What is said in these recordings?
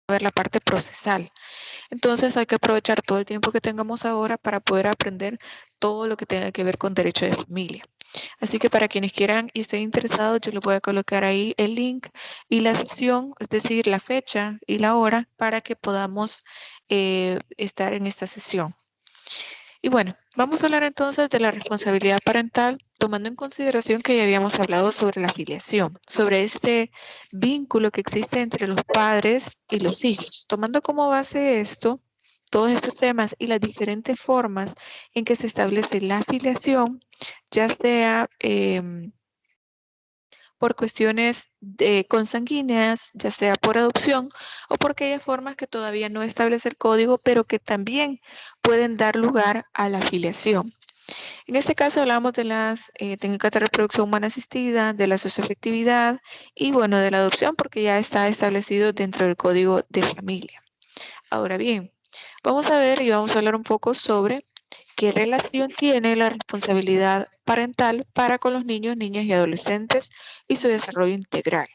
ver la parte procesal. Entonces hay que aprovechar todo el tiempo que tengamos ahora para poder aprender todo lo que tenga que ver con derecho de familia. Así que para quienes quieran y estén interesados, yo les voy a colocar ahí el link y la sesión, es decir, la fecha y la hora para que podamos estar en esta sesión. Y bueno, vamos a hablar entonces de la responsabilidad parental, tomando en consideración que ya habíamos hablado sobre la filiación, sobre este vínculo que existe entre los padres y los hijos. Tomando como base esto, todos estos temas y las diferentes formas en que se establece la filiación, ya sea por cuestiones consanguíneas, ya sea por adopción o por aquellas formas que todavía no establece el código, pero que también pueden dar lugar a la filiación. En este caso hablamos de las técnicas de reproducción humana asistida, de la socioafectividad y bueno, de la adopción porque ya está establecido dentro del código de familia. Ahora bien, vamos a ver y vamos a hablar un poco sobre qué relación tiene la responsabilidad parental para con los niños, niñas y adolescentes y su desarrollo integral.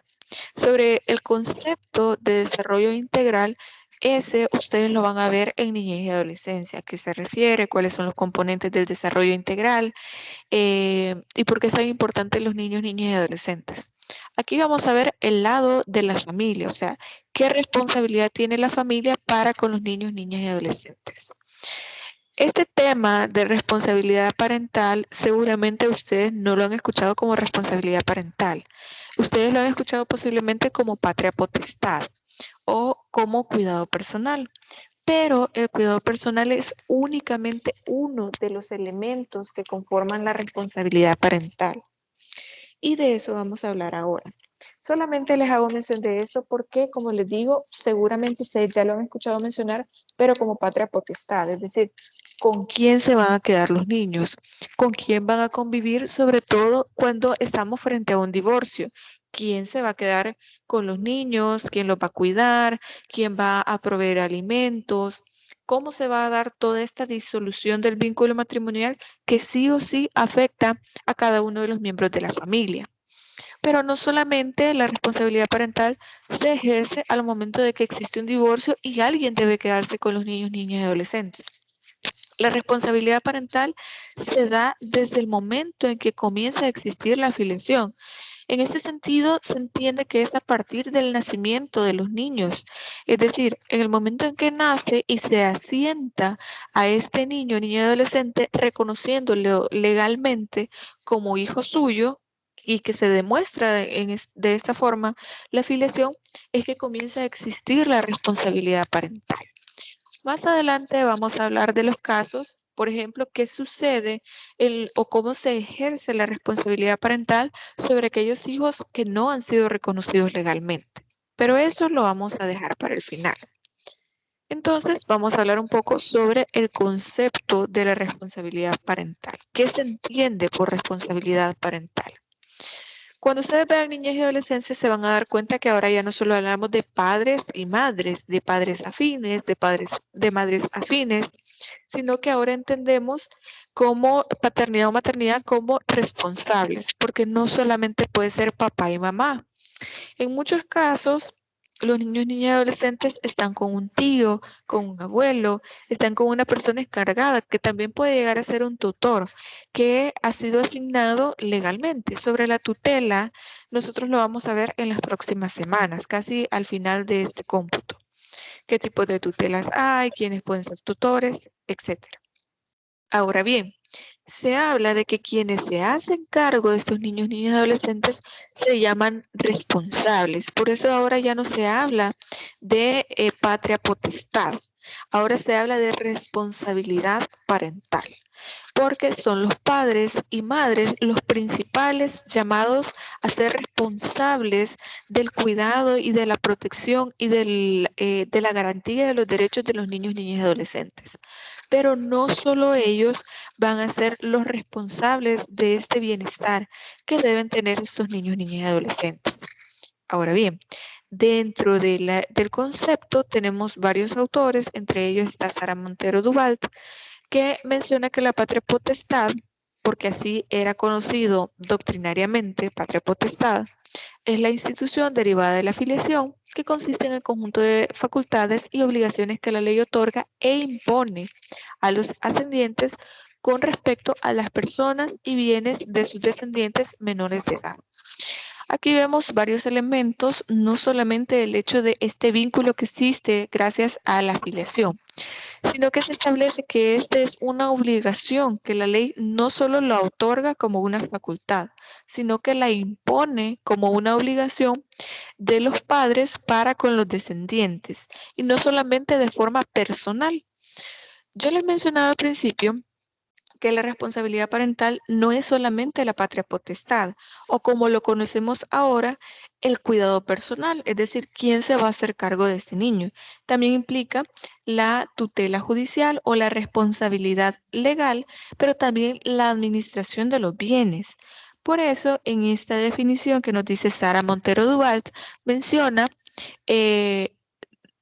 Sobre el concepto de desarrollo integral, ese ustedes lo van a ver en niñez y adolescencia, a qué se refiere, cuáles son los componentes del desarrollo integral y por qué es tan importante los niños, niñas y adolescentes. Aquí vamos a ver el lado de la familia, o sea, qué responsabilidad tiene la familia para con los niños, niñas y adolescentes. Este tema de responsabilidad parental, seguramente ustedes no lo han escuchado como responsabilidad parental. Ustedes lo han escuchado posiblemente como patria potestad o como cuidado personal. Pero el cuidado personal es únicamente uno de los elementos que conforman la responsabilidad parental. Y de eso vamos a hablar ahora. Solamente les hago mención de esto porque, como les digo, seguramente ustedes ya lo han escuchado mencionar, pero como patria potestad, es decir, ¿con quién se van a quedar los niños? ¿Con quién van a convivir? Sobre todo cuando estamos frente a un divorcio. ¿Quién se va a quedar con los niños? ¿Quién los va a cuidar? ¿Quién va a proveer alimentos? ¿Cómo se va a dar toda esta disolución del vínculo matrimonial que sí o sí afecta a cada uno de los miembros de la familia? Pero no solamente la responsabilidad parental se ejerce al momento de que existe un divorcio y alguien debe quedarse con los niños, niñas y adolescentes. La responsabilidad parental se da desde el momento en que comienza a existir la filiación. En este sentido, se entiende que es a partir del nacimiento de los niños, es decir, en el momento en que nace y se asienta a este niño, niña y adolescente, reconociéndolo legalmente como hijo suyo y que se demuestra de esta forma la filiación, es que comienza a existir la responsabilidad parental. Más adelante vamos a hablar de los casos, por ejemplo, qué sucede o cómo se ejerce la responsabilidad parental sobre aquellos hijos que no han sido reconocidos legalmente. Pero eso lo vamos a dejar para el final. Entonces, vamos a hablar un poco sobre el concepto de la responsabilidad parental. ¿Qué se entiende por responsabilidad parental? Cuando ustedes vean niñez y adolescencia se van a dar cuenta que ahora ya no solo hablamos de padres y madres, de padres afines, de madres afines, sino que ahora entendemos como paternidad o maternidad como responsables, porque no solamente puede ser papá y mamá. En muchos casos, los niños, niñas y adolescentes están con un tío, con un abuelo, están con una persona encargada que también puede llegar a ser un tutor que ha sido asignado legalmente. Sobre la tutela, nosotros lo vamos a ver en las próximas semanas, casi al final de este cómputo. ¿Qué tipo de tutelas hay? ¿Quiénes pueden ser tutores? Etcétera. Ahora bien, se habla de que quienes se hacen cargo de estos niños, niñas y adolescentes se llaman responsables. Por eso ahora ya no se habla de patria potestad. Ahora se habla de responsabilidad parental, porque son los padres y madres los principales llamados a ser responsables del cuidado y de la protección y de la garantía de los derechos de los niños, niñas y adolescentes. Pero no solo ellos van a ser los responsables de este bienestar que deben tener estos niños, niñas y adolescentes. Ahora bien, dentro del concepto tenemos varios autores, entre ellos está Sara Montero Duvalt, que menciona que la patria potestad, porque así era conocido doctrinariamente, patria potestad, es la institución derivada de la filiación que consiste en el conjunto de facultades y obligaciones que la ley otorga e impone a los ascendientes con respecto a las personas y bienes de sus descendientes menores de edad. Aquí vemos varios elementos, no solamente el hecho de este vínculo que existe gracias a la afiliación, sino que se establece que esta es una obligación que la ley no solo la otorga como una facultad, sino que la impone como una obligación de los padres para con los descendientes, y no solamente de forma personal. Yo les mencionaba al principio que la responsabilidad parental no es solamente la patria potestad o como lo conocemos ahora, el cuidado personal, es decir, quién se va a hacer cargo de este niño. También implica la tutela judicial o la responsabilidad legal, pero también la administración de los bienes. Por eso, en esta definición que nos dice Sara Montero Duvalt, menciona eh,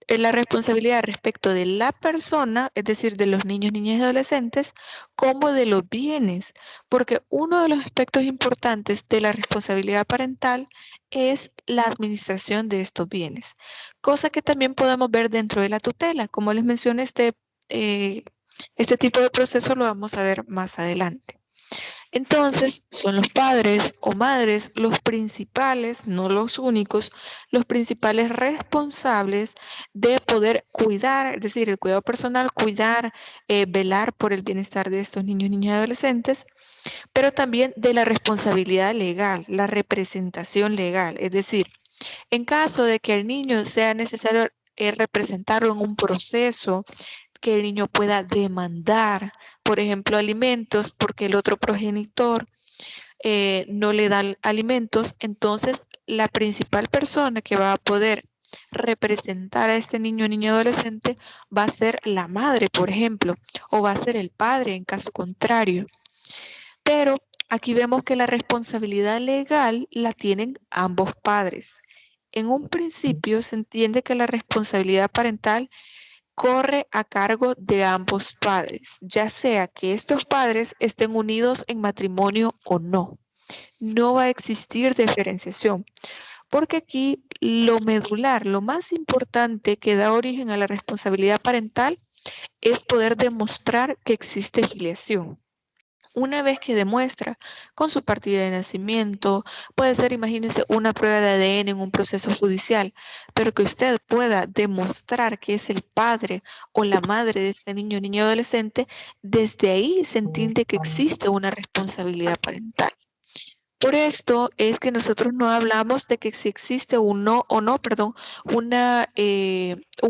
la responsabilidad respecto de la persona, es decir, de los niños, niñas y adolescentes, como de los bienes, porque uno de los aspectos importantes de la responsabilidad parental es la administración de estos bienes, cosa que también podemos ver dentro de la tutela. Como les mencioné, este tipo de proceso lo vamos a ver más adelante. Entonces, son los padres o madres los principales, no los únicos, los principales responsables de poder cuidar, es decir, el cuidado personal, cuidar, velar por el bienestar de estos niños, niñas y adolescentes, pero también de la responsabilidad legal, la representación legal, es decir, en caso de que al niño sea necesario representarlo en un proceso, que el niño pueda demandar, por ejemplo, alimentos porque el otro progenitor no le da alimentos, entonces la principal persona que va a poder representar a este niño, niña, adolescente va a ser la madre, por ejemplo, o va a ser el padre en caso contrario. Pero aquí vemos que la responsabilidad legal la tienen ambos padres. En un principio se entiende que la responsabilidad parental corre a cargo de ambos padres, ya sea que estos padres estén unidos en matrimonio o no. No va a existir diferenciación, porque aquí lo medular, lo más importante que da origen a la responsabilidad parental es poder demostrar que existe filiación. Una vez que demuestra con su partida de nacimiento, puede ser, imagínense, una prueba de ADN en un proceso judicial, pero que usted pueda demostrar que es el padre o la madre de este niño, niño adolescente, desde ahí se entiende que existe una responsabilidad parental. Por esto es que nosotros no hablamos de que si existe un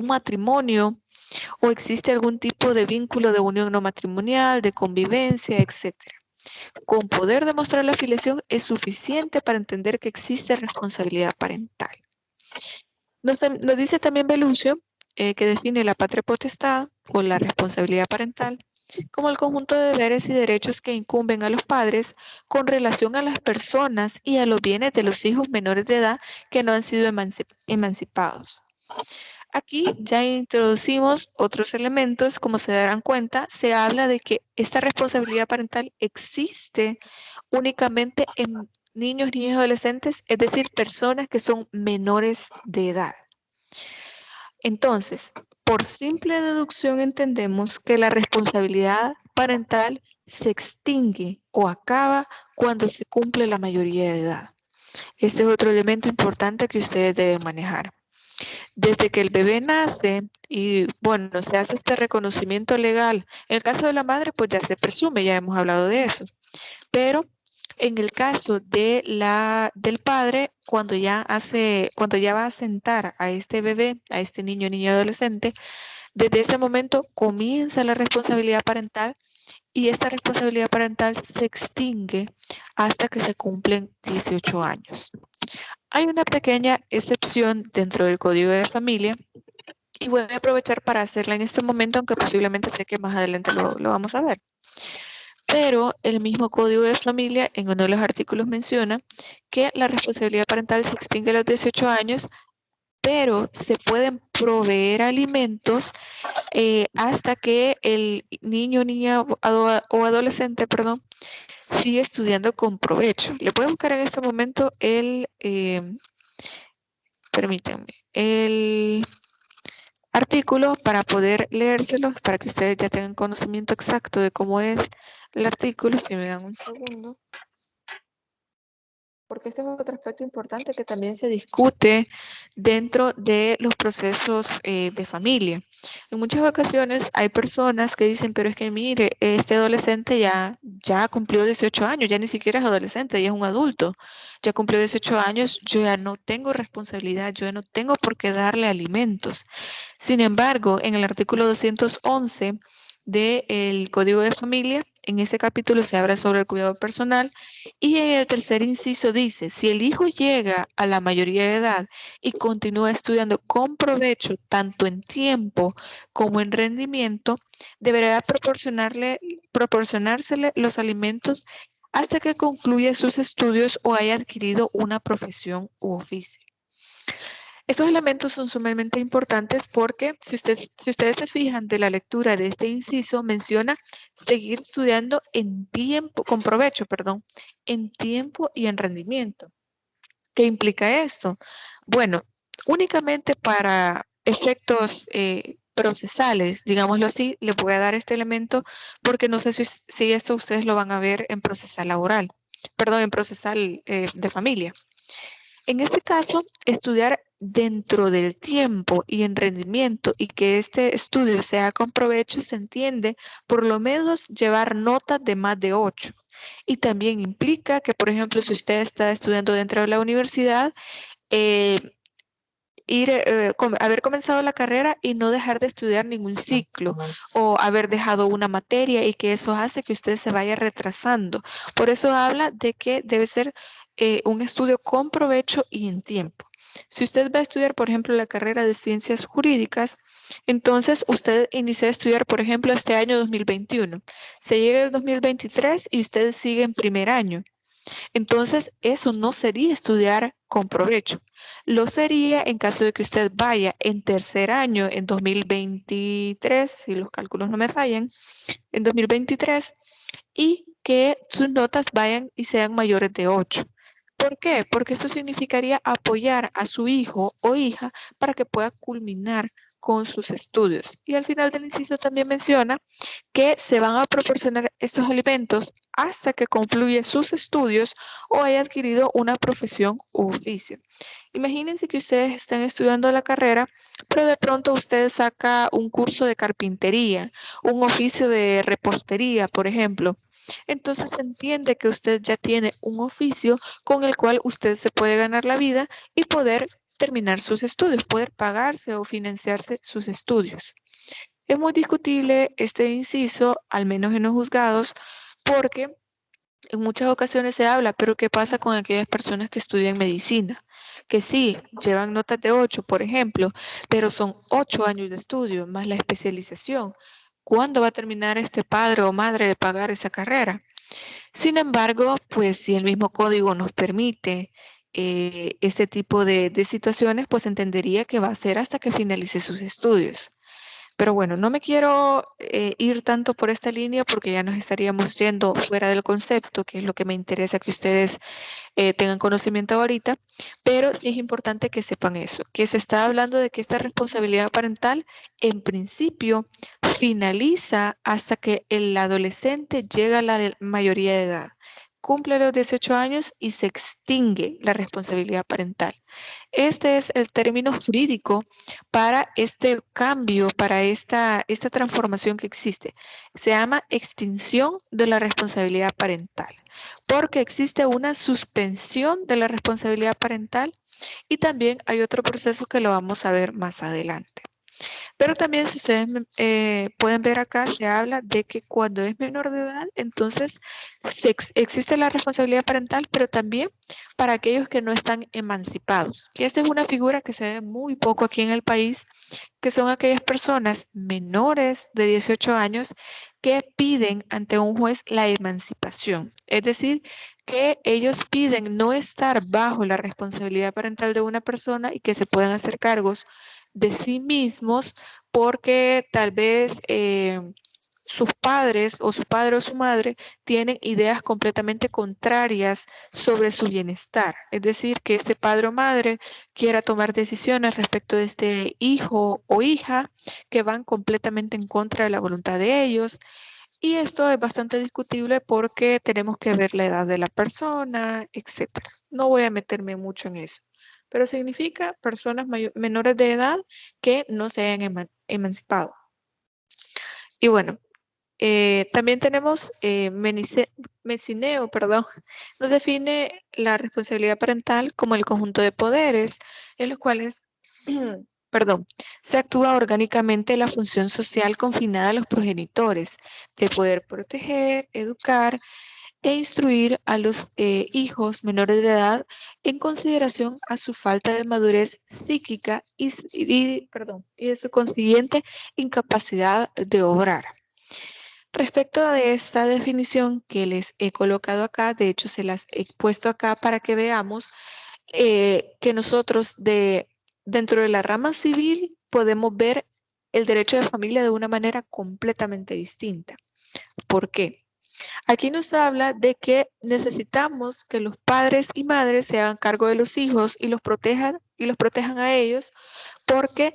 matrimonio o existe algún tipo de vínculo de unión no matrimonial, de convivencia, etcétera. Con poder demostrar la afiliación es suficiente para entender que existe responsabilidad parental. Nos dice también Belucio que define la patria potestad o la responsabilidad parental como el conjunto de deberes y derechos que incumben a los padres con relación a las personas y a los bienes de los hijos menores de edad que no han sido emancipados. Aquí ya introducimos otros elementos, como se darán cuenta, se habla de que esta responsabilidad parental existe únicamente en niños, niñas y adolescentes, es decir, personas que son menores de edad. Entonces, por simple deducción entendemos que la responsabilidad parental se extingue o acaba cuando se cumple la mayoría de edad. Este es otro elemento importante que ustedes deben manejar. Desde que el bebé nace y, bueno, se hace este reconocimiento legal. En el caso de la madre, pues ya se presume, ya hemos hablado de eso. Pero en el caso del padre, cuando ya va a sentar a este bebé, a este niño, niña, adolescente, desde ese momento comienza la responsabilidad parental y esta responsabilidad parental se extingue hasta que se cumplen 18 años. Hay una pequeña excepción dentro del Código de Familia y voy a aprovechar para hacerla en este momento, aunque posiblemente sé que más adelante lo vamos a ver. Pero el mismo Código de Familia en uno de los artículos menciona que la responsabilidad parental se extingue a los 18 años, pero se pueden proveer alimentos hasta que el niño, niña o adolescente, sigue estudiando con provecho. Le voy a buscar en este momento permítanme, el artículo para poder leérselo, para que ustedes ya tengan conocimiento exacto de cómo es el artículo. Si me dan un segundo. Porque este es otro aspecto importante que también se discute dentro de los procesos de familia. En muchas ocasiones hay personas que dicen, pero es que mire, este adolescente ya cumplió 18 años, ya ni siquiera es adolescente, ya es un adulto, ya cumplió 18 años, yo ya no tengo responsabilidad, yo ya no tengo por qué darle alimentos. Sin embargo, en el artículo 211 del Código de Familia, en ese capítulo se habla sobre el cuidado personal y en el tercer inciso dice, si el hijo llega a la mayoría de edad y continúa estudiando con provecho tanto en tiempo como en rendimiento, deberá proporcionársele los alimentos hasta que concluya sus estudios o haya adquirido una profesión u oficio. Estos elementos son sumamente importantes porque si ustedes se fijan de la lectura de este inciso, menciona seguir estudiando en tiempo, con provecho, perdón, en tiempo y en rendimiento. ¿Qué implica esto? Bueno, únicamente para efectos procesales, digámoslo así, le voy a dar este elemento porque no sé si esto ustedes lo van a ver en procesal laboral, perdón, en procesal de familia. En este caso, estudiar dentro del tiempo y en rendimiento y que este estudio sea con provecho se entiende por lo menos llevar notas de más de 8. Y también implica que, por ejemplo, si usted está estudiando dentro de la universidad, eh, haber comenzado la carrera y no dejar de estudiar ningún ciclo o haber dejado una materia y que eso hace que usted se vaya retrasando. Por eso habla de que debe ser un estudio con provecho y en tiempo. Si usted va a estudiar, por ejemplo, la carrera de ciencias jurídicas, entonces usted inició a estudiar, por ejemplo, este año 2021. Se llega el 2023 y usted sigue en primer año. Entonces, eso no sería estudiar con provecho. Lo sería en caso de que usted vaya en tercer año en 2023, si los cálculos no me fallan, en 2023, y que sus notas vayan y sean mayores de 8. ¿Por qué? Porque esto significaría apoyar a su hijo o hija para que pueda culminar con sus estudios. Y al final del inciso también menciona que se van a proporcionar estos alimentos hasta que concluya sus estudios o haya adquirido una profesión u oficio. Imagínense que ustedes están estudiando la carrera, pero de pronto usted saca un curso de carpintería, un oficio de repostería, por ejemplo. Entonces se entiende que usted ya tiene un oficio con el cual usted se puede ganar la vida y poder terminar sus estudios, poder pagarse o financiarse sus estudios. Es muy discutible este inciso, al menos en los juzgados, porque en muchas ocasiones se habla, pero ¿qué pasa con aquellas personas que estudian medicina? Que sí, llevan notas de 8, por ejemplo, pero son 8 años de estudio más la especialización. ¿Cuándo va a terminar este padre o madre de pagar esa carrera? Sin embargo, pues si el mismo código nos permite este tipo de situaciones, pues entendería que va a ser hasta que finalice sus estudios. Pero bueno, no me quiero ir tanto por esta línea porque ya nos estaríamos yendo fuera del concepto, que es lo que me interesa que ustedes tengan conocimiento ahorita, pero sí es importante que sepan eso, que se está hablando de que esta responsabilidad parental en principio finaliza hasta que el adolescente llega a la mayoría de edad, cumple los 18 años y se extingue la responsabilidad parental. Este es el término jurídico para este cambio, para esta transformación que existe. Se llama extinción de la responsabilidad parental, porque existe una suspensión de la responsabilidad parental y también hay otro proceso que lo vamos a ver más adelante. Pero también, si ustedes pueden ver acá, se habla de que cuando es menor de edad, entonces existe la responsabilidad parental, pero también para aquellos que no están emancipados. Que esta es una figura que se ve muy poco aquí en el país, que son aquellas personas menores de 18 años que piden ante un juez la emancipación. Es decir, que ellos piden no estar bajo la responsabilidad parental de una persona y que se puedan hacer cargos de sí mismos porque tal vez sus padres o su padre o su madre tienen ideas completamente contrarias sobre su bienestar. Es decir, que este padre o madre quiera tomar decisiones respecto de este hijo o hija que van completamente en contra de la voluntad de ellos. Y esto es bastante discutible porque tenemos que ver la edad de la persona, etcétera. No voy a meterme mucho en eso, pero significa personas menores de edad que no se hayan emancipado. Y bueno, también tenemos Messineo, perdón, nos define la responsabilidad parental como el conjunto de poderes en los cuales, perdón, se actúa orgánicamente la función social confinada a los progenitores de poder proteger, educar e instruir a los hijos menores de edad en consideración a su falta de madurez psíquica y de su consiguiente incapacidad de obrar. Respecto de esta definición que les he colocado acá, de hecho se las he puesto acá para que veamos que nosotros dentro de la rama civil podemos ver el derecho de familia de una manera completamente distinta. ¿Por qué? Aquí nos habla de que necesitamos que los padres y madres se hagan cargo de los hijos y los protejan a ellos porque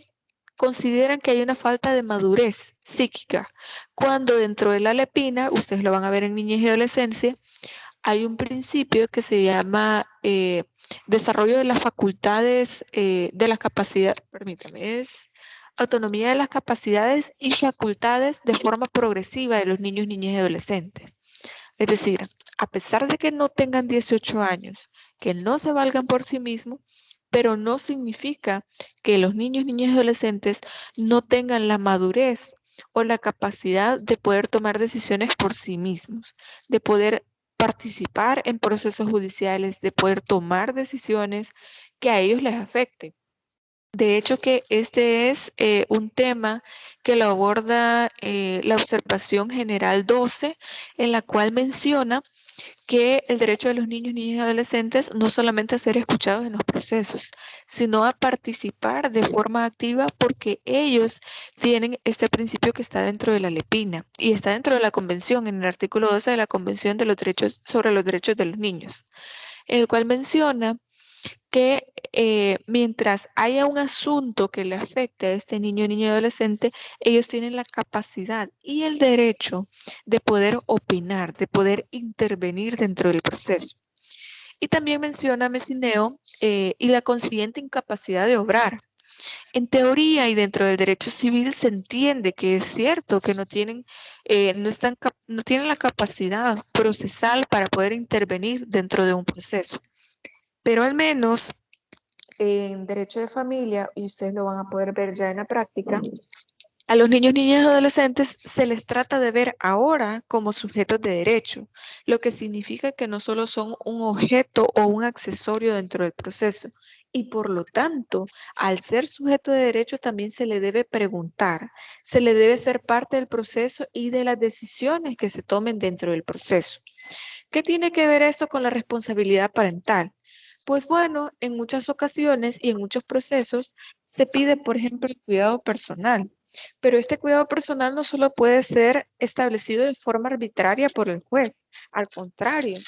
consideran que hay una falta de madurez psíquica, cuando dentro de la lepina, ustedes lo van a ver en niñez y adolescencia, hay un principio que se llama desarrollo de las facultades, de las capacidades, permítame, es autonomía de las capacidades y facultades de forma progresiva de los niños, niñas y adolescentes. Es decir, a pesar de que no tengan 18 años, que no se valgan por sí mismos, pero no significa que los niños, niñas y adolescentes no tengan la madurez o la capacidad de poder tomar decisiones por sí mismos, de poder participar en procesos judiciales, de poder tomar decisiones que a ellos les afecten. De hecho, que este es un tema que lo aborda la observación general 12, en la cual menciona que el derecho de los niños, niñas y adolescentes no solamente a ser escuchados en los procesos, sino a participar de forma activa porque ellos tienen este principio que está dentro de la Lepina y está dentro de la Convención, en el artículo 12 de la Convención de los Derechos sobre los Derechos de los Niños, en el cual menciona que mientras haya un asunto que le afecte a este niño, niña y adolescente, ellos tienen la capacidad y el derecho de poder opinar, de poder intervenir dentro del proceso. Y también menciona Messineo y la consiguiente incapacidad de obrar. En teoría y dentro del derecho civil se entiende que es cierto que no tienen la capacidad procesal para poder intervenir dentro de un proceso. Pero al menos en derecho de familia, y ustedes lo van a poder ver ya en la práctica, a los niños, niñas y adolescentes se les trata de ver ahora como sujetos de derecho, lo que significa que no solo son un objeto o un accesorio dentro del proceso, y por lo tanto, al ser sujeto de derecho también se le debe preguntar, se le debe ser parte del proceso y de las decisiones que se tomen dentro del proceso. ¿Qué tiene que ver esto con la responsabilidad parental? Pues bueno, en muchas ocasiones y en muchos procesos se pide, por ejemplo, el cuidado personal, pero este cuidado personal no solo puede ser establecido de forma arbitraria por el juez, al contrario,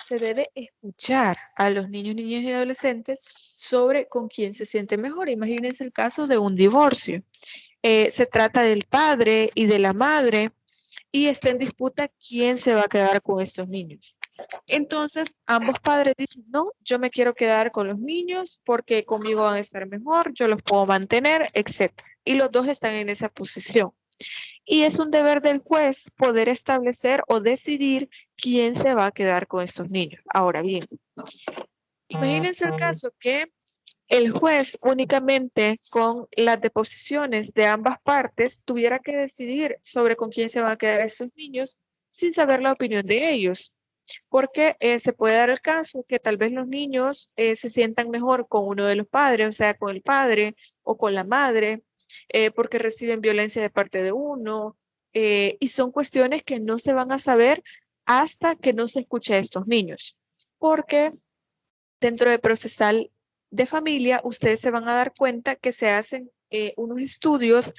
se debe escuchar a los niños, niñas y adolescentes sobre con quién se siente mejor. Imagínense el caso de un divorcio. Se trata del padre y de la madre y está en disputa quién se va a quedar con estos niños. Entonces, ambos padres dicen, no, yo me quiero quedar con los niños porque conmigo van a estar mejor, yo los puedo mantener, etc. Y los dos están en esa posición. Y es un deber del juez poder establecer o decidir quién se va a quedar con estos niños. Ahora bien, imagínense el caso que el juez únicamente con las deposiciones de ambas partes tuviera que decidir sobre con quién se van a quedar estos niños sin saber la opinión de ellos. Porque se puede dar el caso que tal vez los niños se sientan mejor con uno de los padres, o sea, con el padre o con la madre, porque reciben violencia de parte de uno, y son cuestiones que no se van a saber hasta que no se escuche a estos niños. Porque dentro de procesal de familia, ustedes se van a dar cuenta que se hacen unos estudios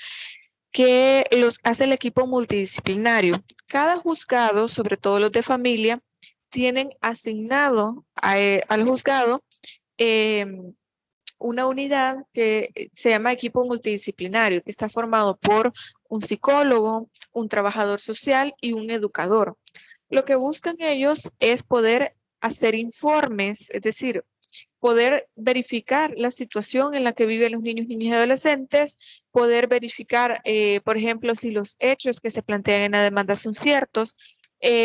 que los hace el equipo multidisciplinario. Cada juzgado, sobre todo los de familia, tienen asignado al juzgado una unidad que se llama equipo multidisciplinario, que está formado por un psicólogo, un trabajador social y un educador. Lo que buscan ellos es poder hacer informes, es decir, poder verificar la situación en la que viven los niños, niñas y adolescentes, poder verificar, por ejemplo, si los hechos que se plantean en la demanda son ciertos.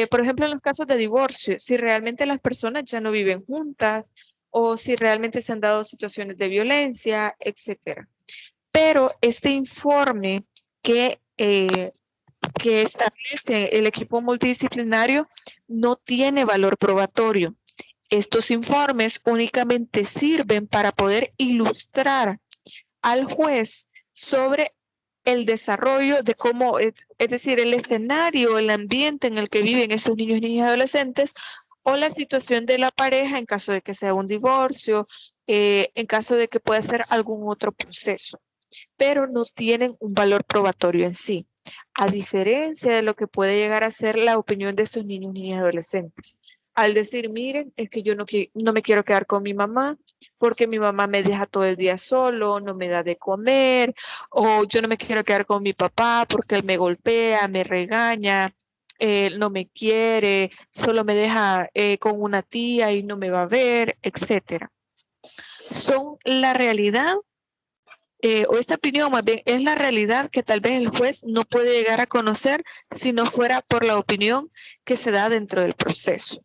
Por ejemplo, en los casos de divorcio, si realmente las personas ya no viven juntas o si realmente se han dado situaciones de violencia, etcétera. Pero este informe que establece el equipo multidisciplinario no tiene valor probatorio. Estos informes únicamente sirven para poder ilustrar al juez sobre el desarrollo de cómo, es decir, el escenario, el ambiente en el que viven estos niños, niñas y adolescentes, o la situación de la pareja en caso de que sea un divorcio, en caso de que pueda ser algún otro proceso, pero no tienen un valor probatorio en sí, a diferencia de lo que puede llegar a ser la opinión de estos niños, niñas y adolescentes. Al decir, miren, es que yo no me quiero quedar con mi mamá porque mi mamá me deja todo el día solo, no me da de comer, o yo no me quiero quedar con mi papá porque él me golpea, me regaña, no me quiere, solo me deja con una tía y no me va a ver, etcétera. Son la realidad o esta opinión más bien es la realidad que tal vez el juez no puede llegar a conocer si no fuera por la opinión que se da dentro del proceso.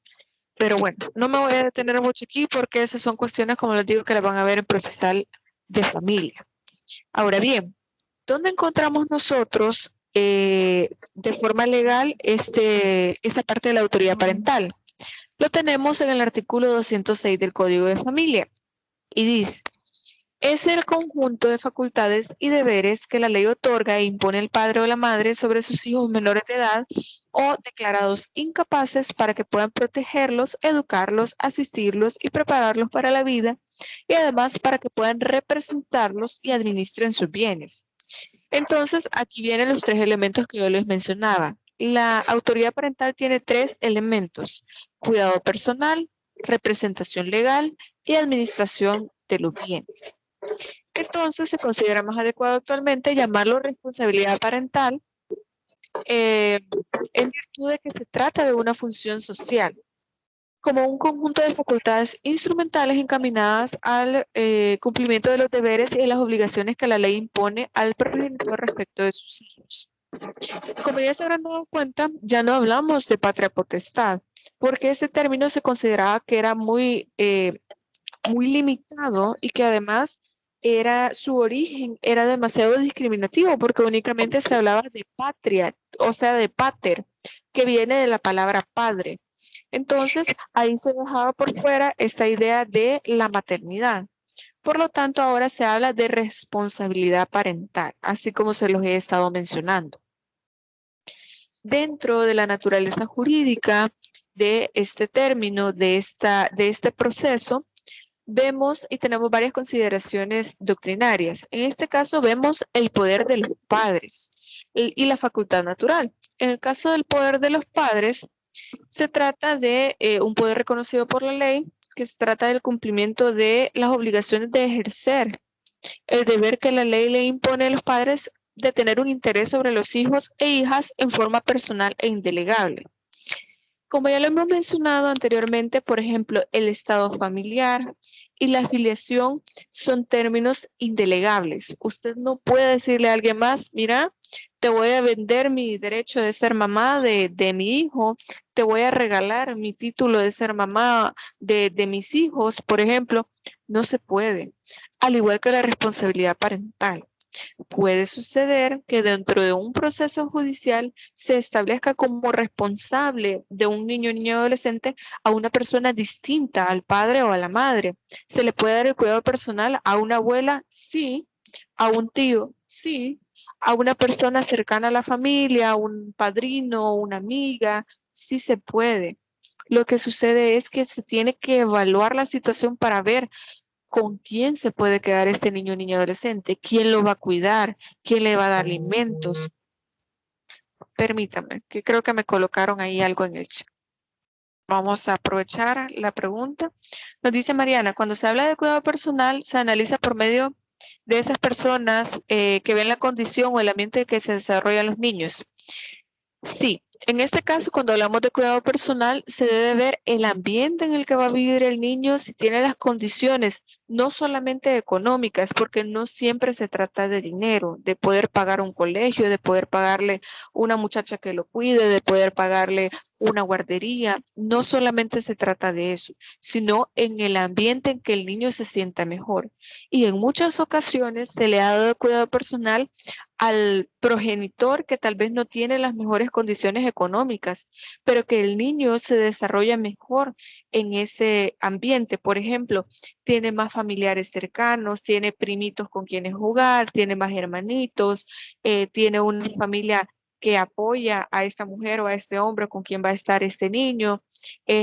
Pero bueno, no me voy a detener mucho aquí porque esas son cuestiones, como les digo, que las van a ver en procesal de familia. Ahora bien, ¿dónde encontramos nosotros de forma legal esta parte de la autoridad parental? Lo tenemos en el artículo 206 del Código de Familia y dice: es el conjunto de facultades y deberes que la ley otorga e impone el padre o la madre sobre sus hijos menores de edad o declarados incapaces para que puedan protegerlos, educarlos, asistirlos y prepararlos para la vida, y además para que puedan representarlos y administren sus bienes. Entonces, aquí vienen los tres elementos que yo les mencionaba. La autoridad parental tiene tres elementos: cuidado personal, representación legal y administración de los bienes. Entonces, se considera más adecuado actualmente llamarlo responsabilidad parental en virtud de que se trata de una función social, como un conjunto de facultades instrumentales encaminadas al cumplimiento de los deberes y las obligaciones que la ley impone al progenitor respecto de sus hijos. Como ya se habrán dado cuenta, ya no hablamos de patria potestad, porque este término se consideraba que era muy limitado y que además su origen era demasiado discriminativo porque únicamente se hablaba de patria, o sea, de pater, que viene de la palabra padre. Entonces, ahí se dejaba por fuera esta idea de la maternidad. Por lo tanto, ahora se habla de responsabilidad parental, así como se los he estado mencionando. Dentro de la naturaleza jurídica de este término, de este proceso, vemos y tenemos varias consideraciones doctrinarias. En este caso vemos el poder de los padres y la facultad natural. En el caso del poder de los padres, se trata de un poder reconocido por la ley, que se trata del cumplimiento de las obligaciones de ejercer el deber que la ley le impone a los padres de tener un interés sobre los hijos e hijas en forma personal e indelegable. Como ya lo hemos mencionado anteriormente, por ejemplo, el estado familiar y la afiliación son términos indelegables. Usted no puede decirle a alguien más, mira, te voy a vender mi derecho de ser mamá de mi hijo, te voy a regalar mi título de ser mamá de mis hijos, por ejemplo. No se puede, al igual que la responsabilidad parental. Puede suceder que dentro de un proceso judicial se establezca como responsable de un niño, niña o adolescente a una persona distinta al padre o a la madre. ¿Se le puede dar el cuidado personal a una abuela? Sí. ¿A un tío? Sí. ¿A una persona cercana a la familia, un padrino, una amiga? Sí se puede. Lo que sucede es que se tiene que evaluar la situación para ver ¿Con quién se puede quedar este niño o niña adolescente? ¿Quién lo va a cuidar? ¿Quién le va a dar alimentos? Permítame, que creo que me colocaron ahí algo en el chat. Vamos a aprovechar la pregunta. Nos dice Mariana, cuando se habla de cuidado personal, se analiza por medio de esas personas que ven la condición o el ambiente en que se desarrollan los niños. Sí, en este caso, cuando hablamos de cuidado personal, se debe ver el ambiente en el que va a vivir el niño, si tiene las condiciones, no solamente económicas, porque no siempre se trata de dinero, de poder pagar un colegio, de poder pagarle una muchacha que lo cuide, de poder pagarle una guardería. No solamente se trata de eso, sino en el ambiente en que el niño se sienta mejor. Y en muchas ocasiones se le ha dado cuidado personal al progenitor que tal vez no tiene las mejores condiciones económicas, pero que el niño se desarrolla mejor en ese ambiente. Por ejemplo, tiene más familiares cercanos, tiene primitos con quienes jugar, tiene más hermanitos, tiene una familia que apoya a esta mujer o a este hombre con quien va a estar este niño,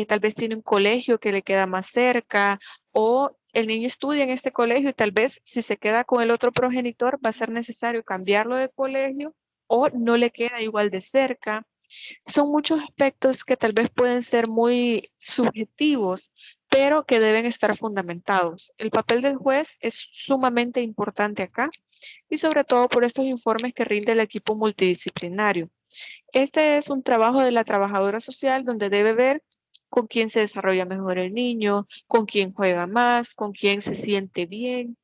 tal vez tiene un colegio que le queda más cerca o el niño estudia en este colegio y tal vez si se queda con el otro progenitor va a ser necesario cambiarlo de colegio o no le queda igual de cerca. Son muchos aspectos que tal vez pueden ser muy subjetivos, pero que deben estar fundamentados. El papel del juez es sumamente importante acá y sobre todo por estos informes que rinde el equipo multidisciplinario. Este es un trabajo de la trabajadora social donde debe ver con quién se desarrolla mejor el niño, con quién juega más, con quién se siente bien,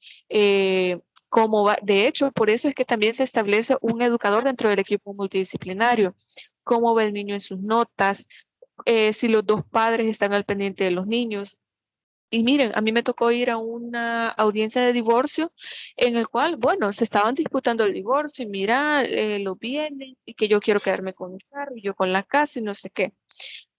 cómo va. De hecho, por eso es que también se establece un educador dentro del equipo multidisciplinario, cómo va el niño en sus notas, si los dos padres están al pendiente de los niños. Y miren, a mí me tocó ir a una audiencia de divorcio en el cual, bueno, se estaban disputando el divorcio y mira, los bienes y que yo quiero quedarme con el carro y yo con la casa y no sé qué.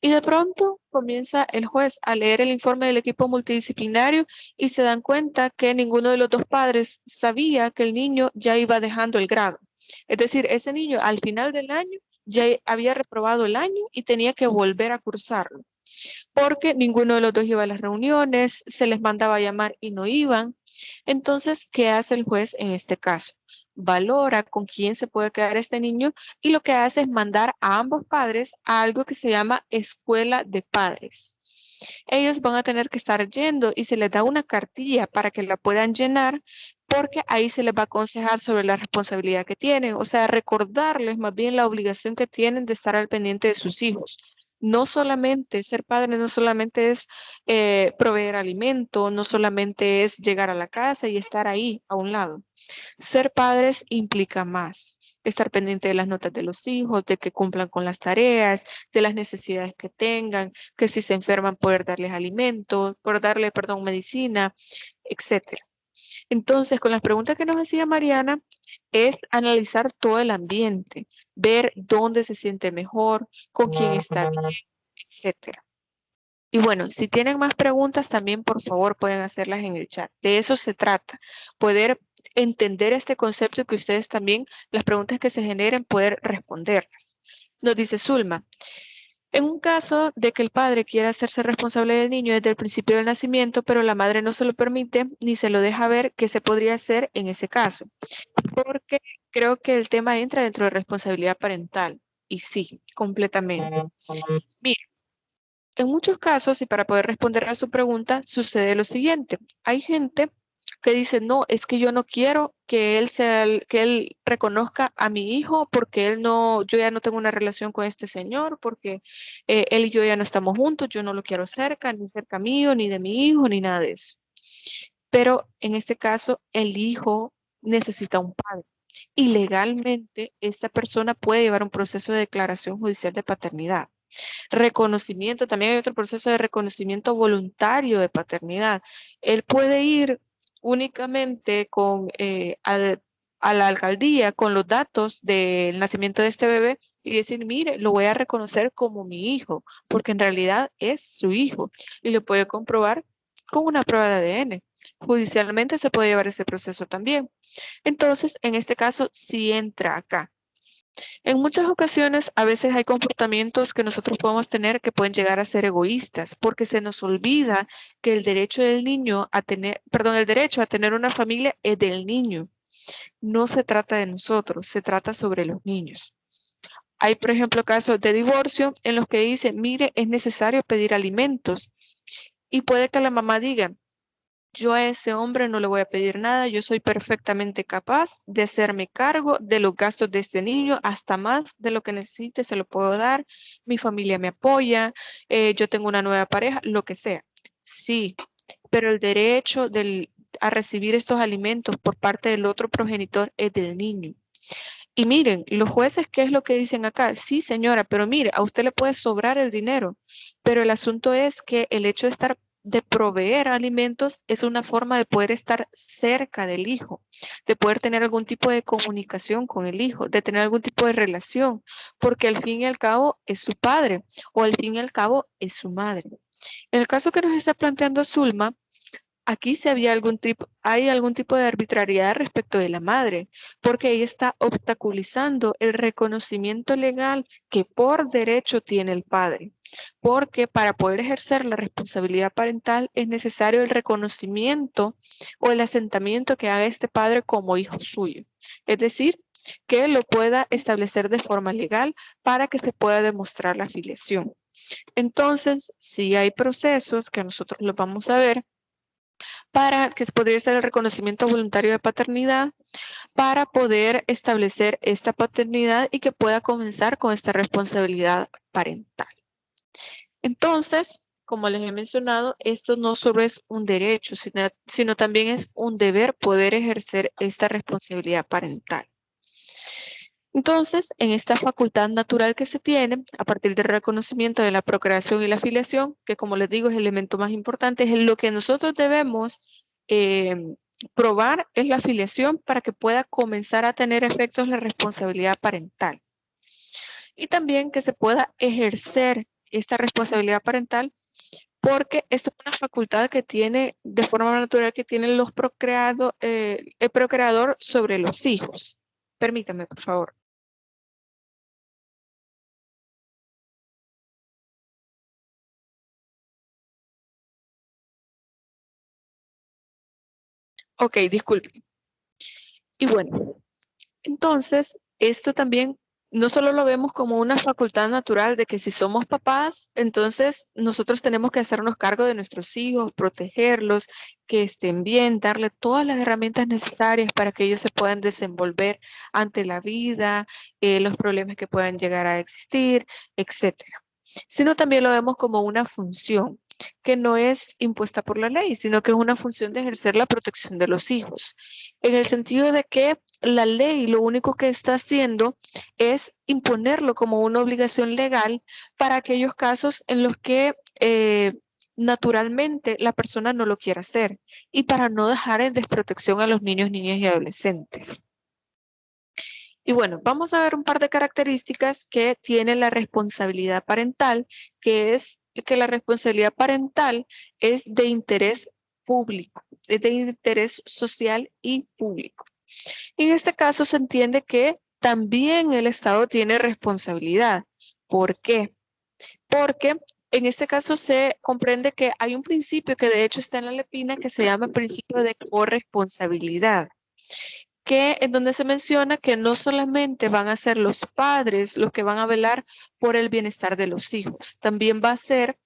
Y de pronto comienza el juez a leer el informe del equipo multidisciplinario y se dan cuenta que ninguno de los dos padres sabía que el niño ya iba dejando el grado. Es decir, ese niño al final del año ya había reprobado el año y tenía que volver a cursarlo porque ninguno de los dos iba a las reuniones, se les mandaba a llamar y no iban. Entonces, ¿qué hace el juez en este caso? Valora con quién se puede quedar este niño y lo que hace es mandar a ambos padres a algo que se llama escuela de padres. Ellos van a tener que estar yendo y se les da una cartilla para que la puedan llenar porque ahí se les va a aconsejar sobre la responsabilidad que tienen, o sea, recordarles más bien la obligación que tienen de estar al pendiente de sus hijos. No solamente ser padre, no solamente es proveer alimento, no solamente es llegar a la casa y estar ahí a un lado. Ser padres implica más, estar pendiente de las notas de los hijos, de que cumplan con las tareas, de las necesidades que tengan, que si se enferman poder darles alimentos, poder darle, perdón, medicina, etcétera. Entonces, con las preguntas que nos hacía Mariana, es analizar todo el ambiente, ver dónde se siente mejor, con quién está bien, etcétera. Y bueno, si tienen más preguntas, también por favor pueden hacerlas en el chat. De eso se trata, poder entender este concepto y que ustedes también, las preguntas que se generen, poder responderlas. Nos dice Zulma, en un caso de que el padre quiera hacerse responsable del niño desde el principio del nacimiento, pero la madre no se lo permite ni se lo deja ver, ¿qué se podría hacer en ese caso? Porque creo que el tema entra dentro de responsabilidad parental. Y sí, completamente. Mira, en muchos casos, y para poder responder a su pregunta, sucede lo siguiente. Hay gente que dice, no, es que yo no quiero que él sea que él reconozca a mi hijo porque él no, yo ya no tengo una relación con este señor, porque él y yo ya no estamos juntos, yo no lo quiero cerca, ni cerca mío, ni de mi hijo, ni nada de eso. Pero en este caso, el hijo necesita un padre. Y legalmente, esta persona puede llevar un proceso de declaración judicial de paternidad. Reconocimiento, también hay otro proceso de reconocimiento voluntario de paternidad. Él puede ir únicamente a la alcaldía con los datos del nacimiento de este bebé y decir, mire, lo voy a reconocer como mi hijo, porque en realidad es su hijo y lo puede comprobar con una prueba de ADN. Judicialmente se puede llevar ese proceso también. Entonces, en este caso, sí entra acá. En muchas ocasiones, a veces hay comportamientos que nosotros podemos tener que pueden llegar a ser egoístas, porque se nos olvida que el derecho del niño a tener, perdón, el derecho a tener una familia es del niño. No se trata de nosotros, se trata sobre los niños. Hay, por ejemplo, casos de divorcio en los que dice, mire, es necesario pedir alimentos. Y puede que la mamá diga, yo a ese hombre no le voy a pedir nada, yo soy perfectamente capaz de hacerme cargo de los gastos de este niño, hasta más de lo que necesite se lo puedo dar, mi familia me apoya, yo tengo una nueva pareja, lo que sea. Sí, pero el derecho a recibir estos alimentos por parte del otro progenitor es del niño. Y miren, los jueces, ¿qué es lo que dicen acá? Sí, señora, pero mire, a usted le puede sobrar el dinero, pero el asunto es que el hecho de proveer alimentos es una forma de poder estar cerca del hijo, de poder tener algún tipo de comunicación con el hijo, de tener algún tipo de relación, porque al fin y al cabo es su padre o al fin y al cabo es su madre. En el caso que nos está planteando Zulma, aquí sí hay algún tipo de arbitrariedad respecto de la madre, porque ella está obstaculizando el reconocimiento legal que por derecho tiene el padre, porque para poder ejercer la responsabilidad parental es necesario el reconocimiento o el asentamiento que haga este padre como hijo suyo. Es decir, que lo pueda establecer de forma legal para que se pueda demostrar la filiación. Entonces, si hay procesos que nosotros los vamos a ver, para que podría ser el reconocimiento voluntario de paternidad, para poder establecer esta paternidad y que pueda comenzar con esta responsabilidad parental. Entonces, como les he mencionado, esto no solo es un derecho, sino también es un deber poder ejercer esta responsabilidad parental. Entonces, en esta facultad natural que se tiene, a partir del reconocimiento de la procreación y la filiación, que como les digo es el elemento más importante, es lo que nosotros debemos eh, probar es la filiación para que pueda comenzar a tener efectos la responsabilidad parental. Y también que se pueda ejercer esta responsabilidad parental porque esto es una facultad que tiene, de forma natural, que tienen el procreador sobre los hijos. Permítame, por favor. Ok, disculpe. Y bueno, entonces, esto también no solo lo vemos como una facultad natural de que si somos papás, entonces nosotros tenemos que hacernos cargo de nuestros hijos, protegerlos, que estén bien, darle todas las herramientas necesarias para que ellos se puedan desenvolver ante la vida, los problemas que puedan llegar a existir, etcétera. Sino también lo vemos como una función que no es impuesta por la ley, sino que es una función de ejercer la protección de los hijos, en el sentido de que la ley lo único que está haciendo es imponerlo como una obligación legal para aquellos casos en los que naturalmente la persona no lo quiera hacer y para no dejar en desprotección a los niños, niñas y adolescentes. Y bueno, vamos a ver un par de características que tiene la responsabilidad parental, que es que la responsabilidad parental es de interés público, es de interés social y público. En este caso se entiende que también el Estado tiene responsabilidad. ¿Por qué? Porque en este caso se comprende que hay un principio que de hecho está en la Lepina que se llama principio de corresponsabilidad, que en donde se menciona que no solamente van a ser los padres los que van a velar por el bienestar de los hijos, también va a ser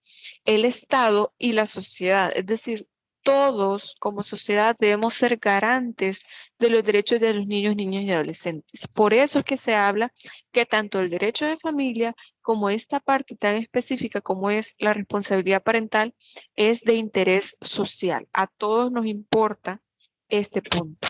el Estado y la sociedad, es decir, todos como sociedad debemos ser garantes de los derechos de los niños, niñas y adolescentes. Por eso es que se habla que tanto el derecho de familia como esta parte tan específica como es la responsabilidad parental es de interés social. A todos nos importa este punto.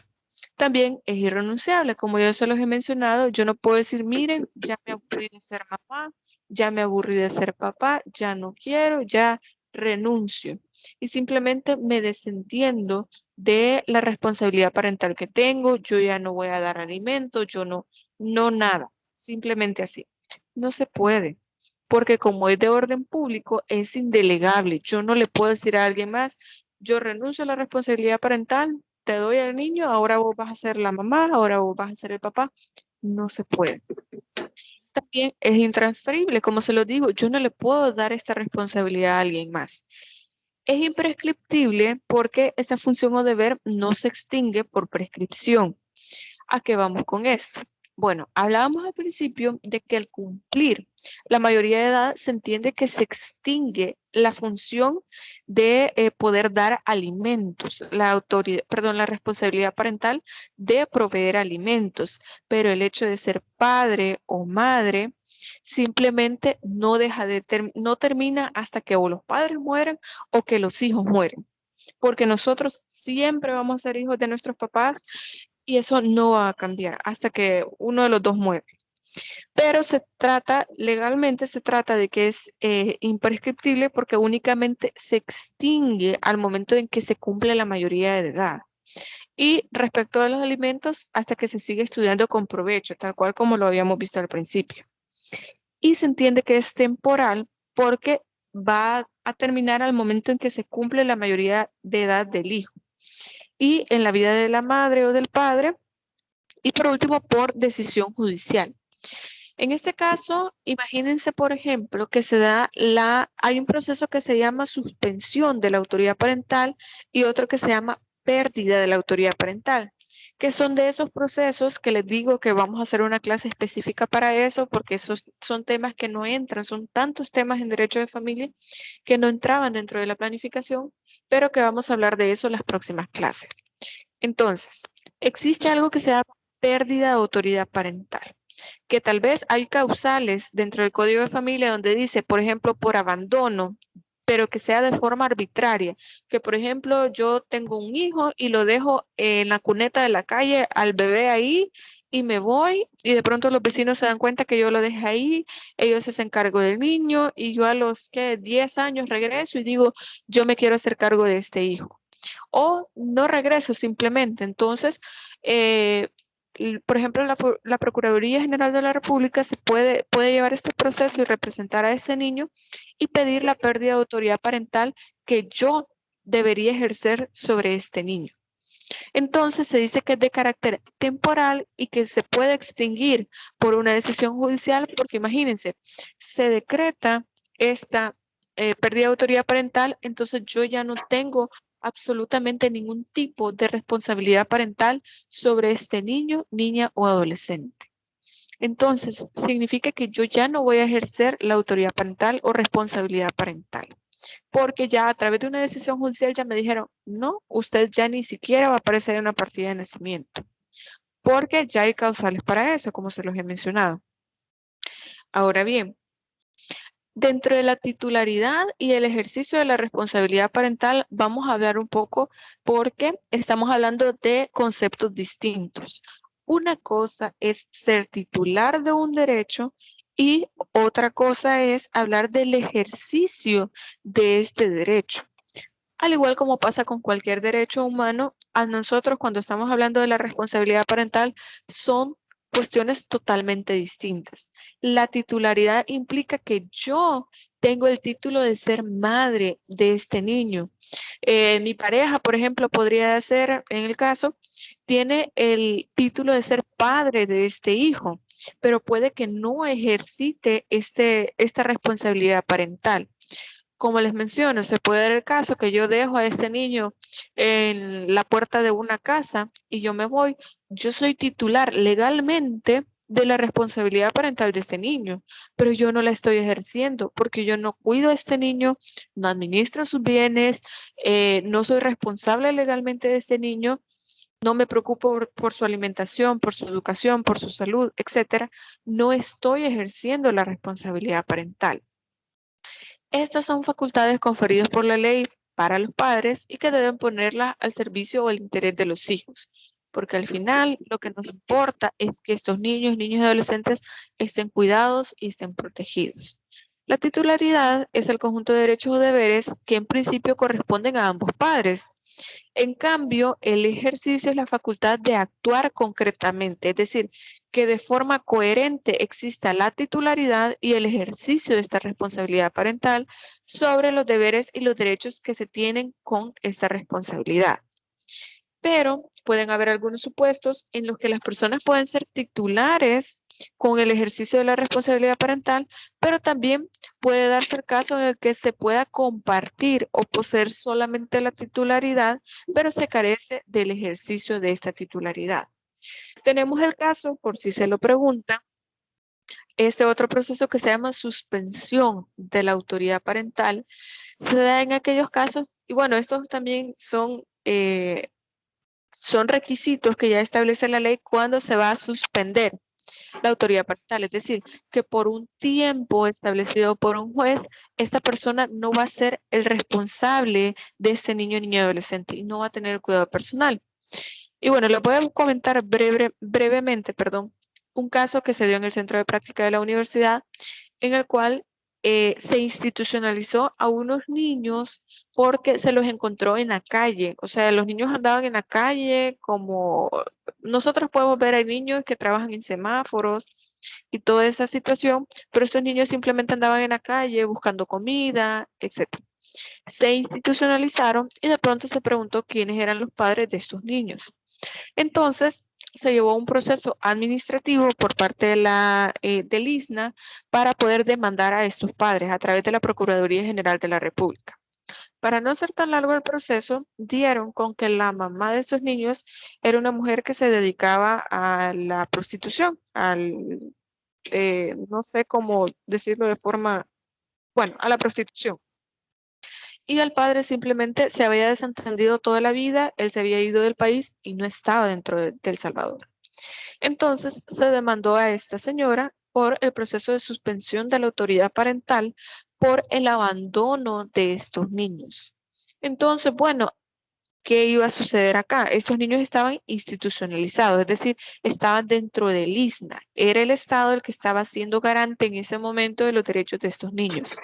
También es irrenunciable, como yo se los he mencionado, yo no puedo decir, miren, ya me aburrí de ser mamá, ya me aburrí de ser papá, ya no quiero, ya renuncio. Y simplemente me desentiendo de la responsabilidad parental que tengo, yo ya no voy a dar alimento, yo no, no nada, simplemente así. No se puede, porque como es de orden público, es indelegable. Yo no le puedo decir a alguien más, yo renuncio a la responsabilidad parental, te doy al niño, ahora vos vas a ser la mamá, ahora vos vas a ser el papá. No se puede. también es intransferible. Como se lo digo, yo no le puedo dar esta responsabilidad a alguien más. Es imprescriptible porque esta función o deber no se extingue por prescripción. ¿A qué vamos con esto? Bueno, hablábamos al principio de que al cumplir la mayoría de edad se entiende que se extingue la función de poder dar alimentos, la autoridad, perdón, la responsabilidad parental de proveer alimentos, pero el hecho de ser padre o madre simplemente no deja de no termina hasta que o los padres mueren o que los hijos mueren, porque nosotros siempre vamos a ser hijos de nuestros papás y eso no va a cambiar hasta que uno de los dos muere. Pero legalmente se trata de que es imprescriptible porque únicamente se extingue al momento en que se cumple la mayoría de edad. Y respecto a los alimentos, hasta que se sigue estudiando con provecho, tal cual como lo habíamos visto al principio. Y se entiende que es temporal porque va a terminar al momento en que se cumple la mayoría de edad del hijo. Y en la vida de la madre o del padre, y por último, por decisión judicial. En este caso, imagínense, por ejemplo, que hay un proceso que se llama suspensión de la autoridad parental y otro que se llama pérdida de la autoridad parental, que son de esos procesos que les digo que vamos a hacer una clase específica para eso, porque esos son temas que no entran, son tantos temas en derecho de familia que no entraban dentro de la planificación, pero que vamos a hablar de eso en las próximas clases. Entonces, existe algo que se llama pérdida de autoridad parental, que tal vez hay causales dentro del Código de Familia donde dice, por ejemplo, por abandono, pero que sea de forma arbitraria, que por ejemplo yo tengo un hijo y lo dejo en la cuneta de la calle al bebé ahí y me voy y de pronto los vecinos se dan cuenta que yo lo dejé ahí, ellos se hacen cargo del niño y yo a los 10 años regreso y digo, yo me quiero hacer cargo de este hijo o no regreso simplemente. Entonces, por ejemplo, la Procuraduría General de la República puede llevar este proceso y representar a ese niño y pedir la pérdida de autoridad parental que yo debería ejercer sobre este niño. Entonces se dice que es de carácter temporal y que se puede extinguir por una decisión judicial, porque imagínense, se decreta esta pérdida de autoridad parental, entonces yo ya no tengo absolutamente ningún tipo de responsabilidad parental sobre este niño, niña o adolescente. Entonces, significa que yo ya no voy a ejercer la autoridad parental o responsabilidad parental, porque ya a través de una decisión judicial ya me dijeron, no, usted ya ni siquiera va a aparecer en una partida de nacimiento, porque ya hay causales para eso, como se los he mencionado. Ahora bien, dentro de la titularidad y el ejercicio de la responsabilidad parental, vamos a hablar un poco porque estamos hablando de conceptos distintos. Una cosa es ser titular de un derecho y otra cosa es hablar del ejercicio de este derecho. Al igual como pasa con cualquier derecho humano, a nosotros cuando estamos hablando de la responsabilidad parental son cuestiones totalmente distintas. La titularidad implica que yo tengo el título de ser madre de este niño. Mi pareja, por ejemplo, podría ser, en el caso, tiene el título de ser padre de este hijo, pero puede que no ejercite esta responsabilidad parental. Como les menciono, se puede dar el caso que yo dejo a este niño en la puerta de una casa y yo me voy. Yo soy titular legalmente de la responsabilidad parental de este niño, pero yo no la estoy ejerciendo porque yo no cuido a este niño, no administro sus bienes, no soy responsable legalmente de este niño, no me preocupo por su alimentación, por su educación, por su salud, etcétera. No estoy ejerciendo la responsabilidad parental. Estas son facultades conferidas por la ley para los padres y que deben ponerlas al servicio o al interés de los hijos, porque al final lo que nos importa es que estos niños y adolescentes estén cuidados y estén protegidos. La titularidad es el conjunto de derechos o deberes que en principio corresponden a ambos padres. En cambio, el ejercicio es la facultad de actuar concretamente, es decir, que de forma coherente exista la titularidad y el ejercicio de esta responsabilidad parental sobre los deberes y los derechos que se tienen con esta responsabilidad. Pero pueden haber algunos supuestos en los que las personas pueden ser titulares con el ejercicio de la responsabilidad parental, pero también puede darse el caso en el que se pueda compartir o poseer solamente la titularidad, pero se carece del ejercicio de esta titularidad. Tenemos el caso, por si se lo preguntan, este otro proceso que se llama suspensión de la autoridad parental, se da en aquellos casos, y bueno, estos también son requisitos que ya establece la ley cuando se va a suspender la autoridad parental, es decir, que por un tiempo establecido por un juez, esta persona no va a ser el responsable de este niño, niña, adolescente y no va a tener el cuidado personal. Y bueno, les voy a comentar brevemente, un caso que se dio en el centro de práctica de la universidad, en el cual se institucionalizó a unos niños porque se los encontró en la calle. O sea, los niños andaban en la calle como nosotros podemos ver a niños que trabajan en semáforos y toda esa situación, pero estos niños simplemente andaban en la calle buscando comida, etc. Se institucionalizaron y de pronto se preguntó quiénes eran los padres de estos niños. Entonces, se llevó un proceso administrativo por parte del ISNA para poder demandar a estos padres a través de la Procuraduría General de la República. Para no ser tan largo el proceso, dieron con que la mamá de estos niños era una mujer que se dedicaba a la prostitución, no sé cómo decirlo de forma, bueno, a la prostitución. Y el padre simplemente se había desentendido toda la vida, él se había ido del país y no estaba dentro de El Salvador. Entonces se demandó a esta señora por el proceso de suspensión de la autoridad parental por el abandono de estos niños. Entonces, bueno, ¿qué iba a suceder acá? Estos niños estaban institucionalizados, es decir, estaban dentro del ISNA. Era el Estado el que estaba siendo garante en ese momento de los derechos de estos niños.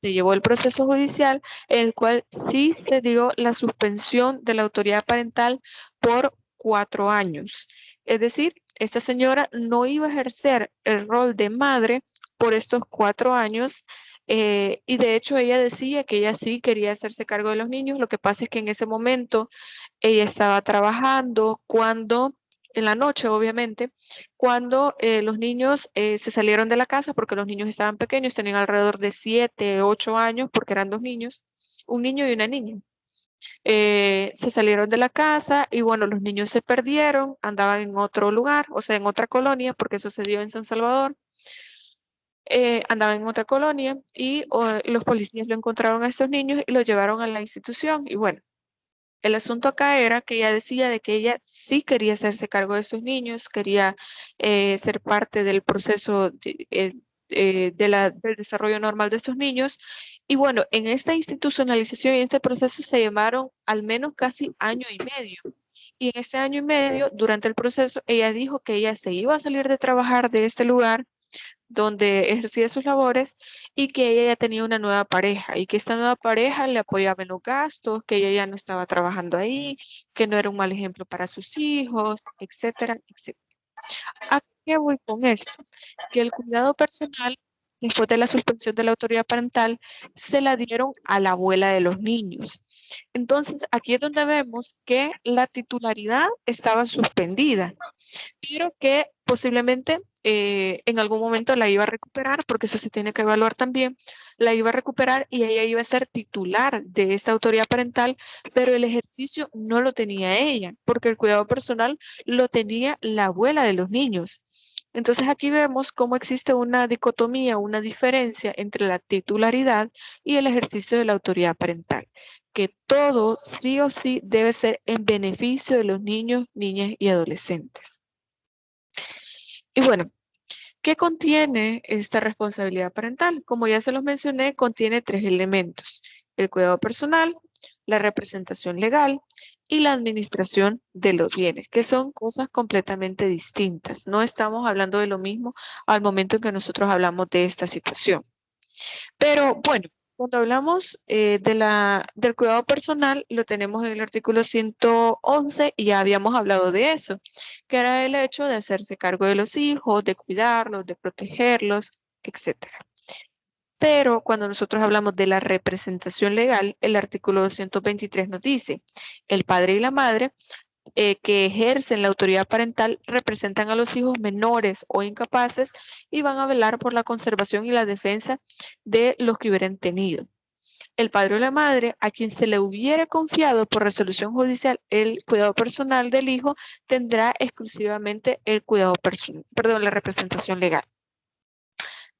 Se llevó el proceso judicial en el cual sí se dio la suspensión de la autoridad parental por 4 años. Es decir, esta señora no iba a ejercer el rol de madre por estos 4 años y de hecho ella decía que ella sí quería hacerse cargo de los niños. Lo que pasa es que en ese momento ella estaba trabajando cuando, en la noche obviamente, cuando los niños se salieron de la casa porque los niños estaban pequeños, tenían alrededor de 7, 8 años porque eran 2 niños, un niño y una niña. Se salieron de la casa y bueno, los niños se perdieron, andaban en otro lugar, o sea, en otra colonia, porque sucedió en San Salvador. Andaban en otra colonia y los policías lo encontraron a estos niños y los llevaron a la institución. Y bueno, el asunto acá era que ella decía de que ella sí quería hacerse cargo de estos niños, quería ser parte del proceso del desarrollo normal de estos niños. Y bueno, en esta institucionalización y en este proceso se llamaron al menos casi año y medio. Y en este año y medio, durante el proceso, ella dijo que ella se iba a salir de trabajar de este lugar donde ejercía sus labores y que ella ya tenía una nueva pareja y que esta nueva pareja le apoyaba en los gastos, que ella ya no estaba trabajando ahí, que no era un mal ejemplo para sus hijos, etcétera, etcétera. ¿A qué voy con esto? Que el cuidado personal, después de la suspensión de la autoridad parental, se la dieron a la abuela de los niños. Entonces, aquí es donde vemos que la titularidad estaba suspendida, pero que posiblemente en algún momento la iba a recuperar, porque eso se tiene que evaluar también, la iba a recuperar y ella iba a ser titular de esta autoridad parental, pero el ejercicio no lo tenía ella, porque el cuidado personal lo tenía la abuela de los niños. Entonces aquí vemos cómo existe una dicotomía, una diferencia entre la titularidad y el ejercicio de la autoridad parental, que todo sí o sí debe ser en beneficio de los niños, niñas y adolescentes. Y bueno, ¿qué contiene esta responsabilidad parental? Como ya se los mencioné, contiene 3 elementos: el cuidado personal, la representación legal y la administración de los bienes, que son cosas completamente distintas. No estamos hablando de lo mismo al momento en que nosotros hablamos de esta situación. Pero bueno, cuando hablamos del cuidado personal, lo tenemos en el artículo 111 y ya habíamos hablado de eso, que era el hecho de hacerse cargo de los hijos, de cuidarlos, de protegerlos, etcétera. Pero cuando nosotros hablamos de la representación legal, el artículo 223 nos dice, el padre y la madre que ejercen la autoridad parental representan a los hijos menores o incapaces y van a velar por la conservación y la defensa de los que hubieran tenido. El padre o la madre, a quien se le hubiera confiado por resolución judicial el cuidado personal del hijo, tendrá exclusivamente el cuidado personal, perdón, la representación legal.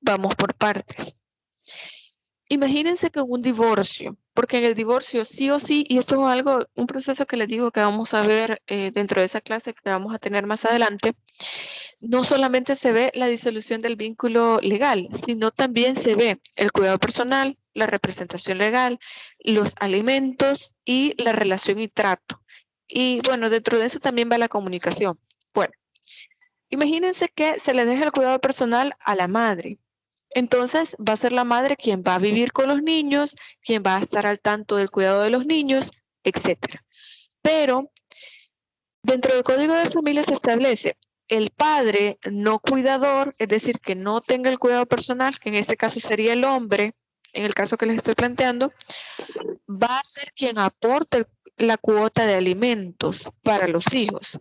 Vamos por partes. Imagínense que un divorcio, porque en el divorcio sí o sí, y esto es algo, un proceso que les digo que vamos a ver dentro de esa clase que vamos a tener más adelante, no solamente se ve la disolución del vínculo legal, sino también se ve el cuidado personal, la representación legal, los alimentos y la relación y trato. Y bueno, dentro de eso también va la comunicación. Bueno, imagínense que se le deja el cuidado personal a la madre. Entonces va a ser la madre quien va a vivir con los niños, quien va a estar al tanto del cuidado de los niños, etcétera. Pero dentro del Código de Familia se establece el padre no cuidador, es decir, que no tenga el cuidado personal, que en este caso sería el hombre, en el caso que les estoy planteando, va a ser quien aporte la cuota de alimentos para los hijos.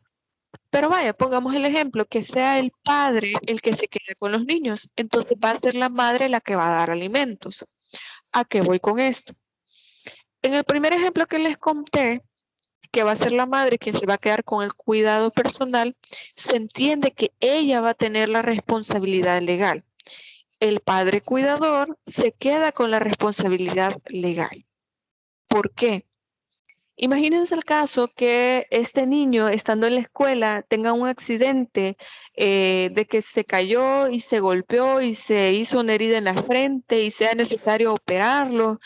Pero vaya, pongamos el ejemplo, que sea el padre el que se quede con los niños, entonces va a ser la madre la que va a dar alimentos. ¿A qué voy con esto? En el primer ejemplo que les conté, que va a ser la madre quien se va a quedar con el cuidado personal, se entiende que ella va a tener la responsabilidad legal. El padre cuidador se queda con la responsabilidad legal. ¿Por qué? Imagínense el caso que este niño, estando en la escuela, tenga un accidente de que se cayó y se golpeó y se hizo una herida en la frente y sea necesario operarlo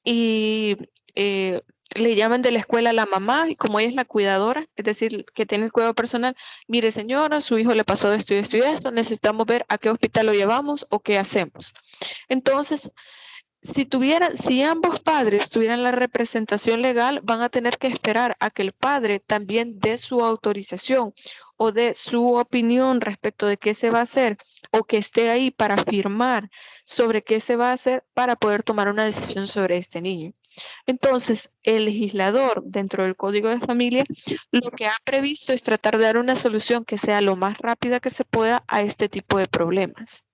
y le llaman de la escuela a la mamá y como ella es la cuidadora, es decir, que tiene el cuidado personal, mire señora, su hijo le pasó esto y esto y esto, necesitamos ver a qué hospital lo llevamos o qué hacemos. Entonces, si ambos padres tuvieran la representación legal, van a tener que esperar a que el padre también dé su autorización o dé su opinión respecto de qué se va a hacer o que esté ahí para firmar sobre qué se va a hacer para poder tomar una decisión sobre este niño. Entonces, el legislador dentro del Código de Familia lo que ha previsto es tratar de dar una solución que sea lo más rápida que se pueda a este tipo de problemas.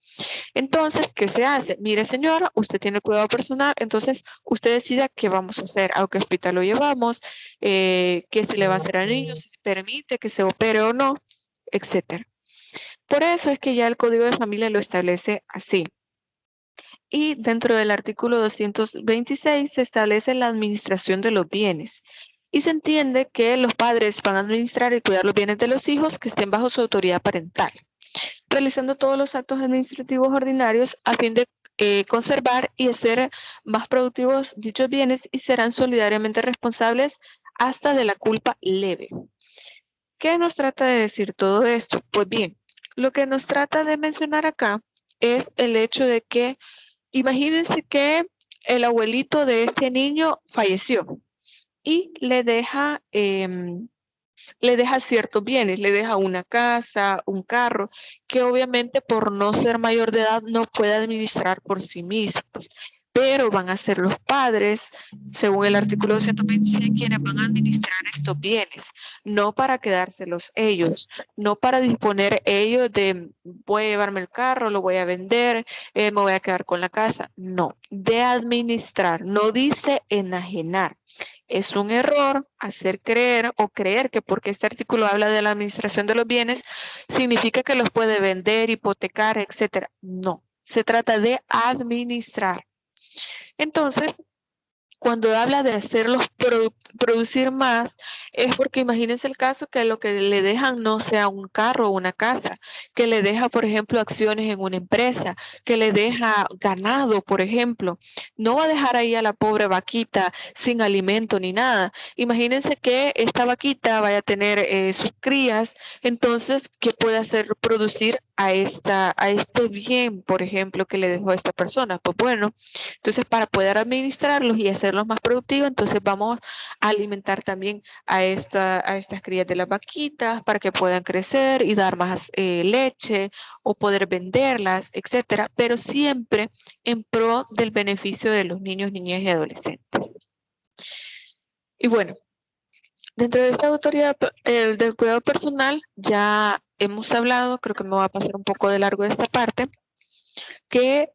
Entonces, ¿qué se hace? Mire, señora, usted tiene cuidado personal, entonces usted decida qué vamos a hacer, a qué hospital lo llevamos, qué se le va a hacer al niño, si se permite que se opere o no, etcétera. Por eso es que ya el Código de Familia lo establece así. Y dentro del artículo 226 se establece la administración de los bienes. Y se entiende que los padres van a administrar y cuidar los bienes de los hijos que estén bajo su autoridad parental, realizando todos los actos administrativos ordinarios a fin de conservar y hacer más productivos dichos bienes y serán solidariamente responsables hasta de la culpa leve. ¿Qué nos trata de decir todo esto? Pues bien, lo que nos trata de mencionar acá es el hecho de que imagínense que el abuelito de este niño falleció y le deja ciertos bienes, le deja una casa, un carro, que obviamente por no ser mayor de edad no puede administrar por sí mismo. Pero van a ser los padres, según el artículo 226, quienes van a administrar estos bienes, no para quedárselos ellos, no para disponer ellos de voy a llevarme el carro, lo voy a vender, me voy a quedar con la casa. No, de administrar, no dice enajenar. Es un error hacer creer o creer que porque este artículo habla de la administración de los bienes, significa que los puede vender, hipotecar, etcétera. No, se trata de administrar. Entonces, cuando habla de hacerlos producir más, es porque imagínense el caso que lo que le dejan no sea un carro o una casa, que le deja, por ejemplo, acciones en una empresa, que le deja ganado, por ejemplo. No va a dejar ahí a la pobre vaquita sin alimento ni nada. Imagínense que esta vaquita vaya a tener sus crías, entonces, ¿qué puede hacer producir a este bien, por ejemplo, que le dejó a esta persona? Pues bueno, entonces, para poder administrarlos y hacerlos más productivos, entonces vamos a alimentar también a estas crías de las vaquitas para que puedan crecer y dar más leche o poder venderlas, etcétera, pero siempre en pro del beneficio de los niños, niñas y adolescentes. Y bueno, Dentro de esta autoridad del cuidado personal ya hemos hablado, creo que me va a pasar un poco de largo esta parte, que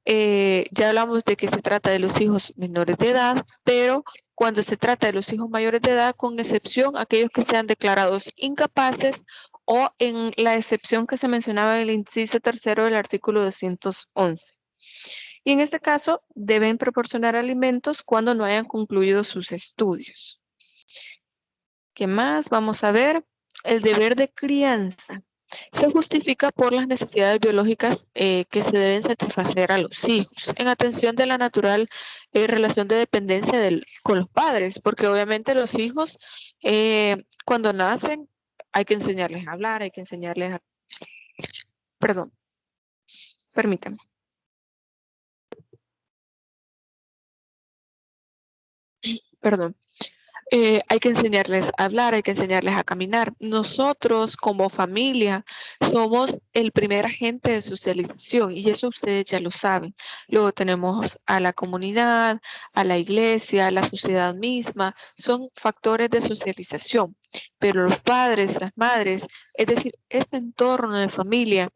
ya hablamos de que se trata de los hijos menores de edad, pero cuando se trata de los hijos mayores de edad, con excepción aquellos que sean declarados incapaces o en la excepción que se mencionaba en el inciso tercero del artículo 211. Y en este caso, deben proporcionar alimentos cuando no hayan concluido sus estudios. ¿Qué más? Vamos a ver. El deber de crianza se justifica por las necesidades biológicas que se deben satisfacer a los hijos, en atención de la natural relación de dependencia con los padres, porque obviamente los hijos cuando nacen hay que enseñarles a hablar, hay que enseñarles a... Perdón, permítanme. Perdón. Hay que enseñarles a hablar, hay que enseñarles a caminar. Nosotros como familia somos el primer agente de socialización y eso ustedes ya lo saben. Luego tenemos a la comunidad, a la iglesia, a la sociedad misma. Son factores de socialización. Pero los padres, las madres, es decir, este entorno de familia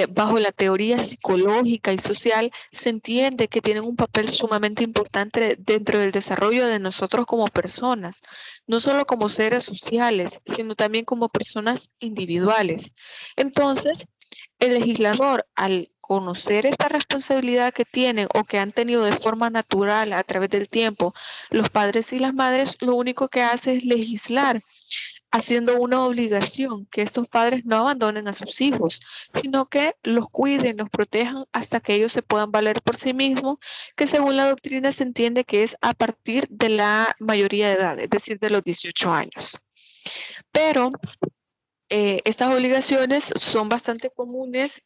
bajo la teoría psicológica y social, se entiende que tienen un papel sumamente importante dentro del desarrollo de nosotros como personas, no solo como seres sociales, sino también como personas individuales. Entonces, el legislador, al conocer esta responsabilidad que tienen o que han tenido de forma natural a través del tiempo los padres y las madres, lo único que hace es legislar haciendo una obligación que estos padres no abandonen a sus hijos, sino que los cuiden, los protejan hasta que ellos se puedan valer por sí mismos, que según la doctrina se entiende que es a partir de la mayoría de edad, es decir, de los 18 años. Pero estas obligaciones son bastante comunes,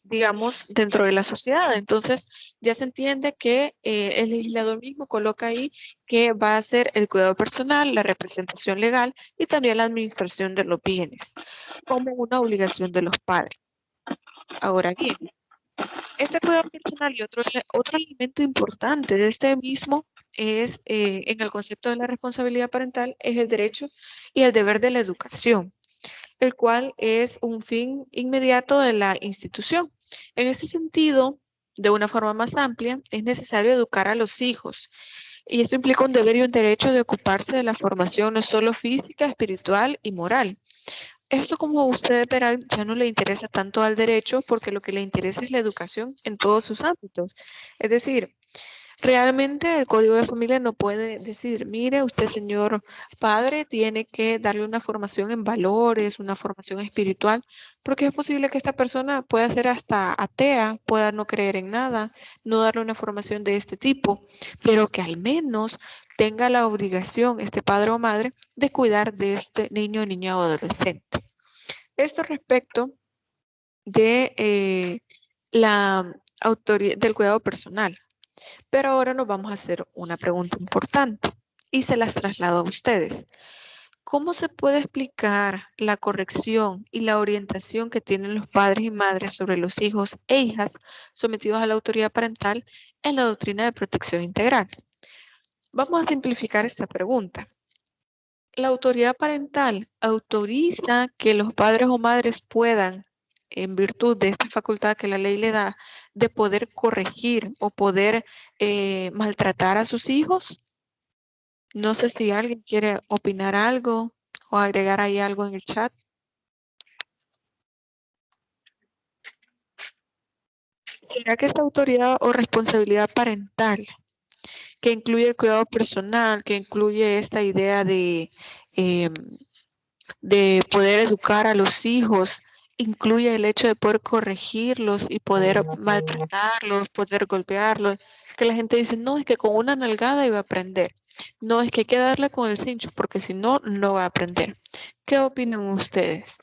digamos, dentro de la sociedad. Entonces, ya se entiende que el legislador mismo coloca ahí que va a ser el cuidado personal, la representación legal y también la administración de los bienes, como una obligación de los padres. Ahora bien, este cuidado personal y otro elemento importante de este mismo es, en el concepto de la responsabilidad parental, es el derecho y el deber de la educación, el cual es un fin inmediato de la institución. En este sentido, de una forma más amplia, es necesario educar a los hijos. Y esto implica un deber y un derecho de ocuparse de la formación no solo física, espiritual y moral. Esto, como ustedes verán, ya no le interesa tanto al derecho porque lo que le interesa es la educación en todos sus ámbitos. Es decir, realmente el Código de Familia no puede decir, mire, usted, señor padre, tiene que darle una formación en valores, una formación espiritual, porque es posible que esta persona pueda ser hasta atea, pueda no creer en nada, no darle una formación de este tipo, pero que al menos tenga la obligación, este padre o madre, de cuidar de este niño, niña o adolescente. Esto respecto de la autoridad del cuidado personal. Pero ahora nos vamos a hacer una pregunta importante y se las traslado a ustedes. ¿Cómo se puede explicar la corrección y la orientación que tienen los padres y madres sobre los hijos e hijas sometidos a la autoridad parental en la doctrina de protección integral? Vamos a simplificar esta pregunta. La autoridad parental autoriza que los padres o madres puedan, en virtud de esta facultad que la ley le da, de poder corregir o poder maltratar a sus hijos. No sé si alguien quiere opinar algo o agregar ahí algo en el chat. ¿Será que esta autoridad o responsabilidad parental, que incluye el cuidado personal, que incluye esta idea em, de poder educar a los hijos, incluye el hecho de poder corregirlos y poder maltratarlos, poder golpearlos? Que la gente dice, no, es que con una nalgada iba a aprender. No, es que hay que darle con el cincho, porque si no, no va a aprender. ¿Qué opinan ustedes?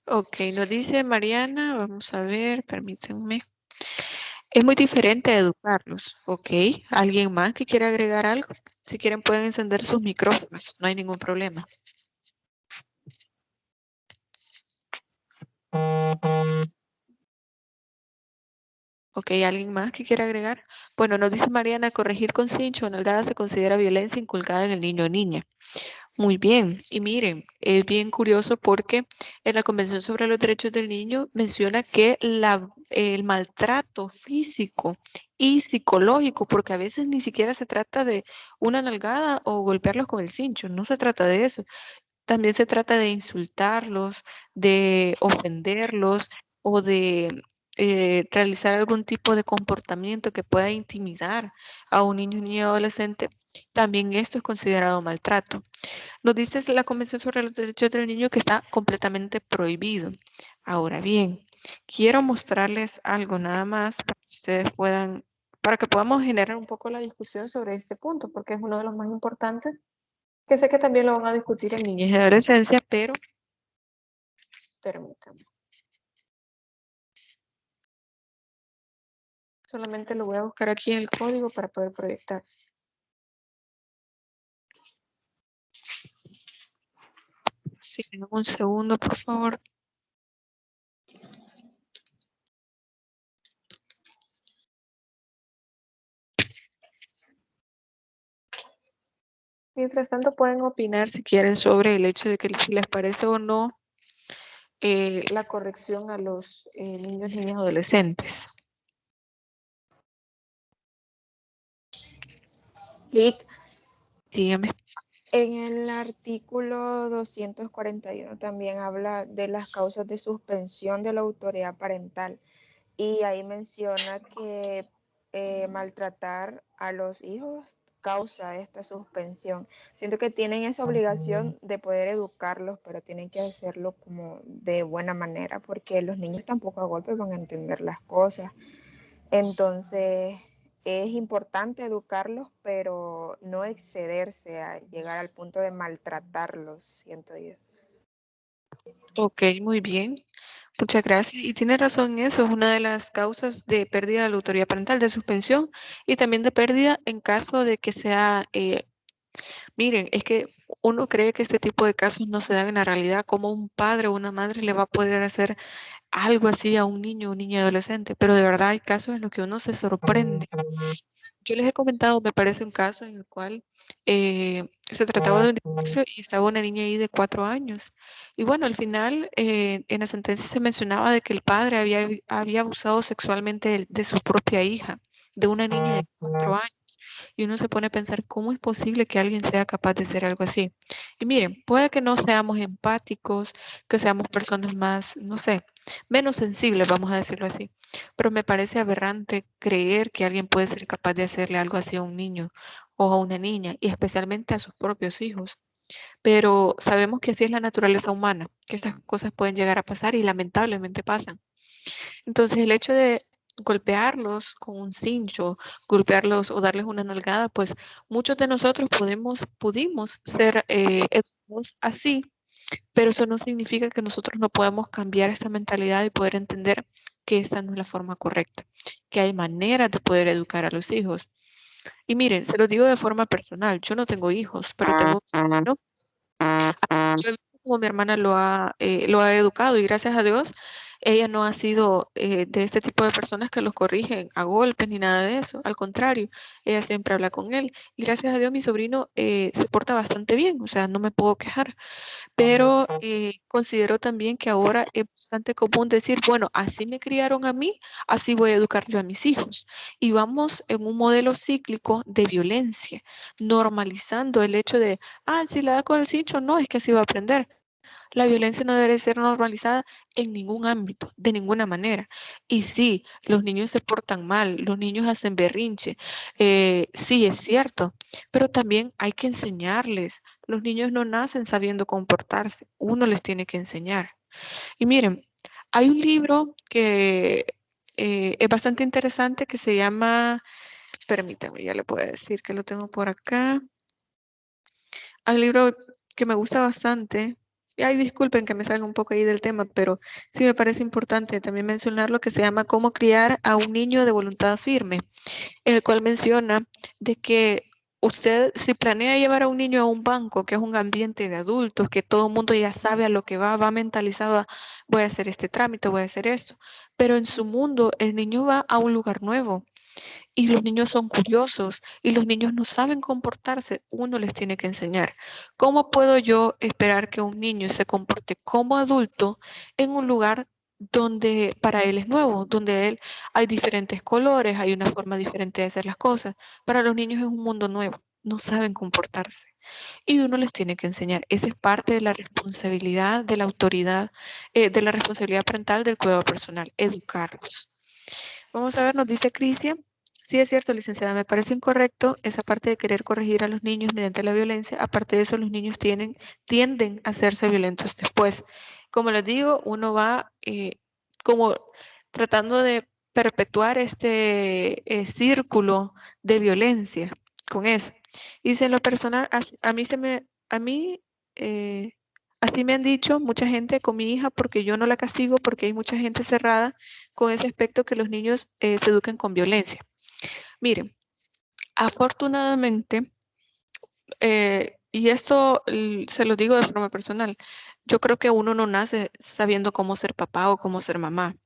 Ok, nos dice Mariana, vamos a ver, permítanme. Es muy diferente a educarlos, ok. ¿Alguien más que quiera agregar algo? Si quieren pueden encender sus micrófonos, no hay ningún problema. Ok, ¿alguien más que quiera agregar? Bueno, nos dice Mariana, corregir con cincho o nalgada se considera violencia inculcada en el niño o niña. Muy bien, y miren, es bien curioso porque en la Convención sobre los Derechos del Niño menciona que el maltrato físico y psicológico, porque a veces ni siquiera se trata de una nalgada o golpearlos con el cincho, no se trata de eso. También se trata de insultarlos, de ofenderlos o de realizar algún tipo de comportamiento que pueda intimidar a un niño, niña o adolescente. También esto es considerado maltrato. Nos dice la Convención sobre los Derechos del Niño que está completamente prohibido. Ahora bien, quiero mostrarles algo nada más para que ustedes puedan, para que podamos generar un poco la discusión sobre este punto, porque es uno de los más importantes, que sé que también lo van a discutir en niñez y adolescencia, pero permítanme. Solamente lo voy a buscar aquí en el código para poder proyectar. Sí, un segundo, por favor. Mientras tanto, pueden opinar si quieren sobre el hecho de que si les parece o no la corrección a los niños, niñas, adolescentes. Lick, Dígame. en el artículo 241 también habla de las causas de suspensión de la autoridad parental y ahí menciona que maltratar a los hijos causa esta suspensión. Siento que tienen esa obligación de poder educarlos, pero tienen que hacerlo como de buena manera, porque los niños tampoco a golpes van a entender las cosas. Entonces, es importante educarlos, pero no excederse a llegar al punto de maltratarlos, siento yo. Ok, muy bien. Muchas gracias. Y tiene razón en eso, es una de las causas de pérdida de la autoridad parental, de suspensión y también de pérdida en caso de que sea, miren, es que uno cree que este tipo de casos no se dan en la realidad, como un padre o una madre le va a poder hacer algo así a un niño o niña adolescente, pero de verdad hay casos en los que uno se sorprende. Yo les he comentado, me parece un caso en el cual se trataba de un divorcio y estaba una niña ahí de 4 años. Y bueno, al final en la sentencia se mencionaba de que el padre había abusado sexualmente de su propia hija, de una niña de 4 años. Y uno se pone a pensar, ¿cómo es posible que alguien sea capaz de hacer algo así? Y miren, puede que no seamos empáticos, que seamos personas más, no sé, menos sensibles, vamos a decirlo así, pero me parece aberrante creer que alguien puede ser capaz de hacerle algo así a un niño o a una niña, y especialmente a sus propios hijos. Pero sabemos que así es la naturaleza humana, que estas cosas pueden llegar a pasar y lamentablemente pasan. Entonces, el hecho de golpearlos con un cincho, golpearlos o darles una nalgada, pues muchos de nosotros pudimos ser educados así, pero eso no significa que nosotros no podemos cambiar esta mentalidad y poder entender que esta no es la forma correcta, que hay maneras de poder educar a los hijos. Y miren, se lo digo de forma personal, yo no tengo hijos, pero tengo un sobrino. Yo he visto cómo mi hermana lo ha educado y gracias a Dios ella no ha sido de este tipo de personas que los corrigen a golpes ni nada de eso. Al contrario, ella siempre habla con él y gracias a Dios mi sobrino se porta bastante bien, o sea, no me puedo quejar. Pero considero también que ahora es bastante común decir, bueno, así me criaron a mí, así voy a educar yo a mis hijos. Y vamos en un modelo cíclico de violencia, normalizando el hecho de, si le da con el cincho, no, es que así va a aprender. La violencia no debe ser normalizada en ningún ámbito, de ninguna manera. Y sí, los niños se portan mal, los niños hacen berrinche, sí, es cierto, pero también hay que enseñarles. Los niños no nacen sabiendo comportarse, uno les tiene que enseñar. Y miren, hay un libro que es bastante interesante que se llama, permítanme, ya le puedo decir que lo tengo por acá. Hay un libro que me gusta bastante. Y ay, disculpen que me salga un poco ahí del tema, pero sí me parece importante también mencionar lo que se llama Cómo criar a un niño de voluntad firme, el cual menciona de que usted, si planea llevar a un niño a un banco, que es un ambiente de adultos, que todo el mundo ya sabe a lo que va mentalizado a, voy a hacer este trámite, voy a hacer esto, pero en su mundo el niño va a un lugar nuevo y los niños son curiosos y los niños no saben comportarse, uno les tiene que enseñar. ¿Cómo puedo yo esperar que un niño se comporte como adulto en un lugar donde para él es nuevo, donde él hay diferentes colores, hay una forma diferente de hacer las cosas? Para los niños es un mundo nuevo, no saben comportarse y uno les tiene que enseñar. Esa es parte de la responsabilidad, de la autoridad, de la responsabilidad parental del cuidado personal, educarlos. Vamos a ver, nos dice Cristian. Sí, es cierto, licenciada, me parece incorrecto esa parte de querer corregir a los niños mediante la violencia. Aparte de eso, los niños tienden a hacerse violentos después. Como les digo, uno va como tratando de perpetuar este círculo de violencia con eso. Y dice, en lo personal, a mí, eh, así me han dicho mucha gente con mi hija porque yo no la castigo porque hay mucha gente cerrada con ese aspecto que los niños se eduquen con violencia. Miren, afortunadamente, y esto se lo digo de forma personal, yo creo que uno no nace sabiendo cómo ser papá o cómo ser mamá.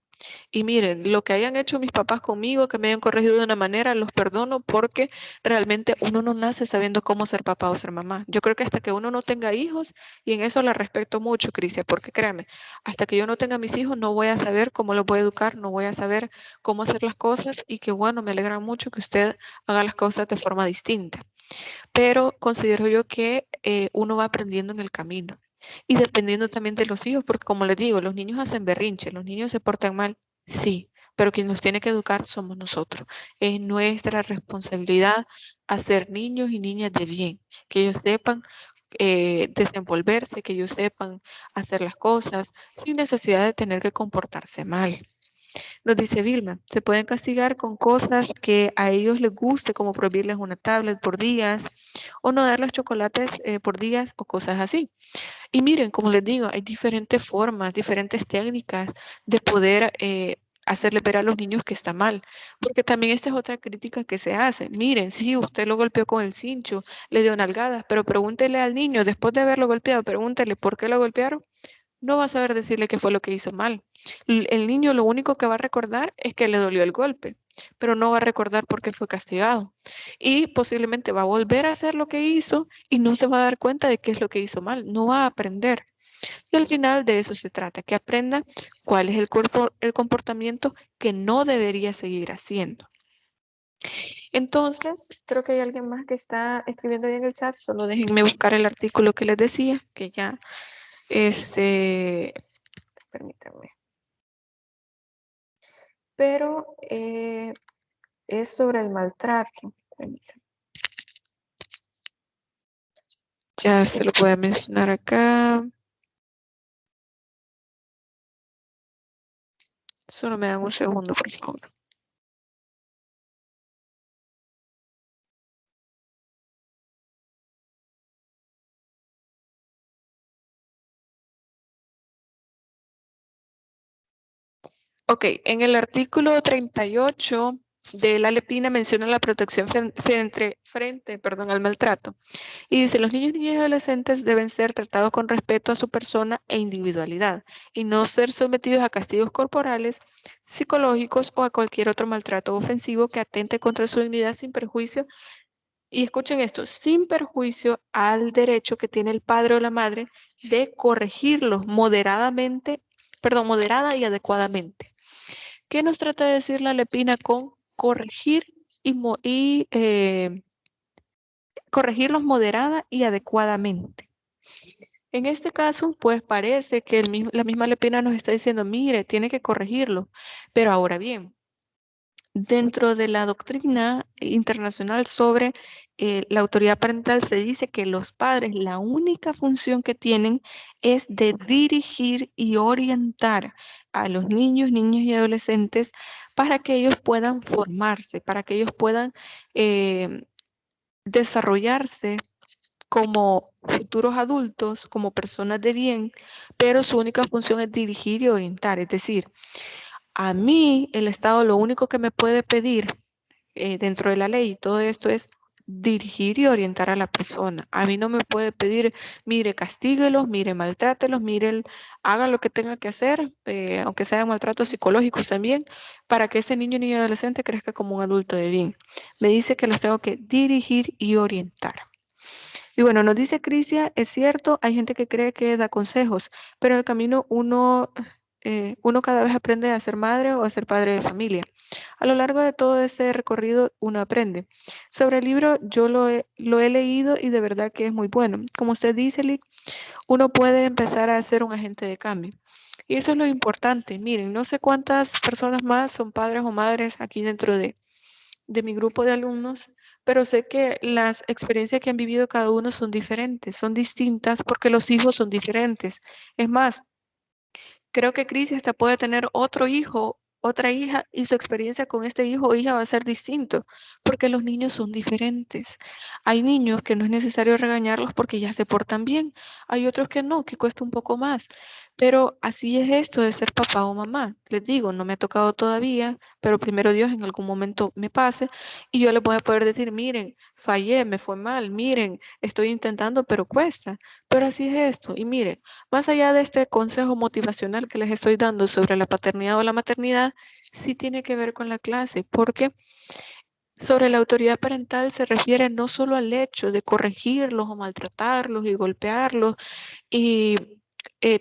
Y miren, lo que hayan hecho mis papás conmigo, que me hayan corregido de una manera, los perdono porque realmente uno no nace sabiendo cómo ser papá o ser mamá. Yo creo que hasta que uno no tenga hijos, y en eso la respeto mucho, Cristian, porque créame, hasta que yo no tenga mis hijos no voy a saber cómo los voy a educar, no voy a saber cómo hacer las cosas y que bueno, me alegra mucho que usted haga las cosas de forma distinta. Pero considero yo que uno va aprendiendo en el camino. Y dependiendo también de los hijos, porque como les digo, los niños hacen berrinche, los niños se portan mal, sí, pero quien los tiene que educar somos nosotros. Es nuestra responsabilidad hacer niños y niñas de bien, que ellos sepan desenvolverse, que ellos sepan hacer las cosas sin necesidad de tener que comportarse mal. Nos dice Vilma, se pueden castigar con cosas que a ellos les guste, como prohibirles una tablet por días o no darles chocolates por días o cosas así. Y miren, como les digo, hay diferentes formas, diferentes técnicas de poder hacerle ver a los niños que está mal. Porque también esta es otra crítica que se hace. Miren, sí, usted lo golpeó con el cincho, le dio nalgadas, pero pregúntele al niño, después de haberlo golpeado, pregúntele por qué lo golpearon. No va a saber decirle qué fue lo que hizo mal. El niño lo único que va a recordar es que le dolió el golpe, pero no va a recordar por qué fue castigado. Y posiblemente va a volver a hacer lo que hizo y no se va a dar cuenta de qué es lo que hizo mal. No va a aprender. Y al final de eso se trata, que aprenda cuál es el comportamiento que no debería seguir haciendo. Entonces, creo que hay alguien más que está escribiendo ahí en el chat. Solo déjenme buscar el artículo que les decía, que ya, permítanme. Pero es sobre el maltrato. Permítanme. Ya se lo puede mencionar acá. Solo me dan un segundo, por favor. Ok, en el artículo 38 de la Lepina menciona la protección frente al maltrato. Y dice, los niños, niñas y adolescentes deben ser tratados con respeto a su persona e individualidad y no ser sometidos a castigos corporales, psicológicos o a cualquier otro maltrato ofensivo que atente contra su dignidad sin perjuicio. Y escuchen esto, sin perjuicio al derecho que tiene el padre o la madre de corregirlos moderada y adecuadamente. ¿Qué nos trata de decir la Lepina con corregir corregirlos moderada y adecuadamente? En este caso, pues parece que la misma Lepina nos está diciendo, mire, tiene que corregirlo. Pero ahora bien, dentro de la doctrina internacional sobre la autoridad parental se dice que los padres, la única función que tienen es de dirigir y orientar a los niños, niñas y adolescentes para que ellos puedan formarse, para que ellos puedan desarrollarse como futuros adultos, como personas de bien, pero su única función es dirigir y orientar. Es decir, a mí el Estado lo único que me puede pedir dentro de la ley y todo esto es dirigir y orientar a la persona. A mí no me puede pedir, mire, castíguelos, mire, maltrátelos, mire, haga lo que tenga que hacer, aunque sean maltratos psicológicos también, para que ese niño, niño adolescente crezca como un adulto de bien. Me dice que los tengo que dirigir y orientar. Y bueno, nos dice Crisia, es cierto, hay gente que cree que da consejos, pero en el camino uno cada vez aprende a ser madre o a ser padre de familia. A lo largo de todo ese recorrido uno aprende. Sobre el libro yo lo he leído y de verdad que es muy bueno. Como usted dice, Lick, uno puede empezar a ser un agente de cambio. Y eso es lo importante. Miren, no sé cuántas personas más son padres o madres aquí dentro de mi grupo de alumnos, pero sé que las experiencias que han vivido cada uno son diferentes, son distintas porque los hijos son diferentes. Es más, creo que Cris hasta puede tener otro hijo, otra hija, y su experiencia con este hijo o hija va a ser distinto, porque los niños son diferentes. Hay niños que no es necesario regañarlos porque ya se portan bien. Hay otros que no, que cuesta un poco más. Pero así es esto de ser papá o mamá. Les digo, no me ha tocado todavía, pero primero Dios en algún momento me pase y yo les voy a poder decir, miren, fallé, me fue mal, miren, estoy intentando, pero cuesta. Pero así es esto. Y miren, más allá de este consejo motivacional que les estoy dando sobre la paternidad o la maternidad, sí tiene que ver con la clase, porque sobre la autoridad parental se refiere no solo al hecho de corregirlos o maltratarlos y golpearlos y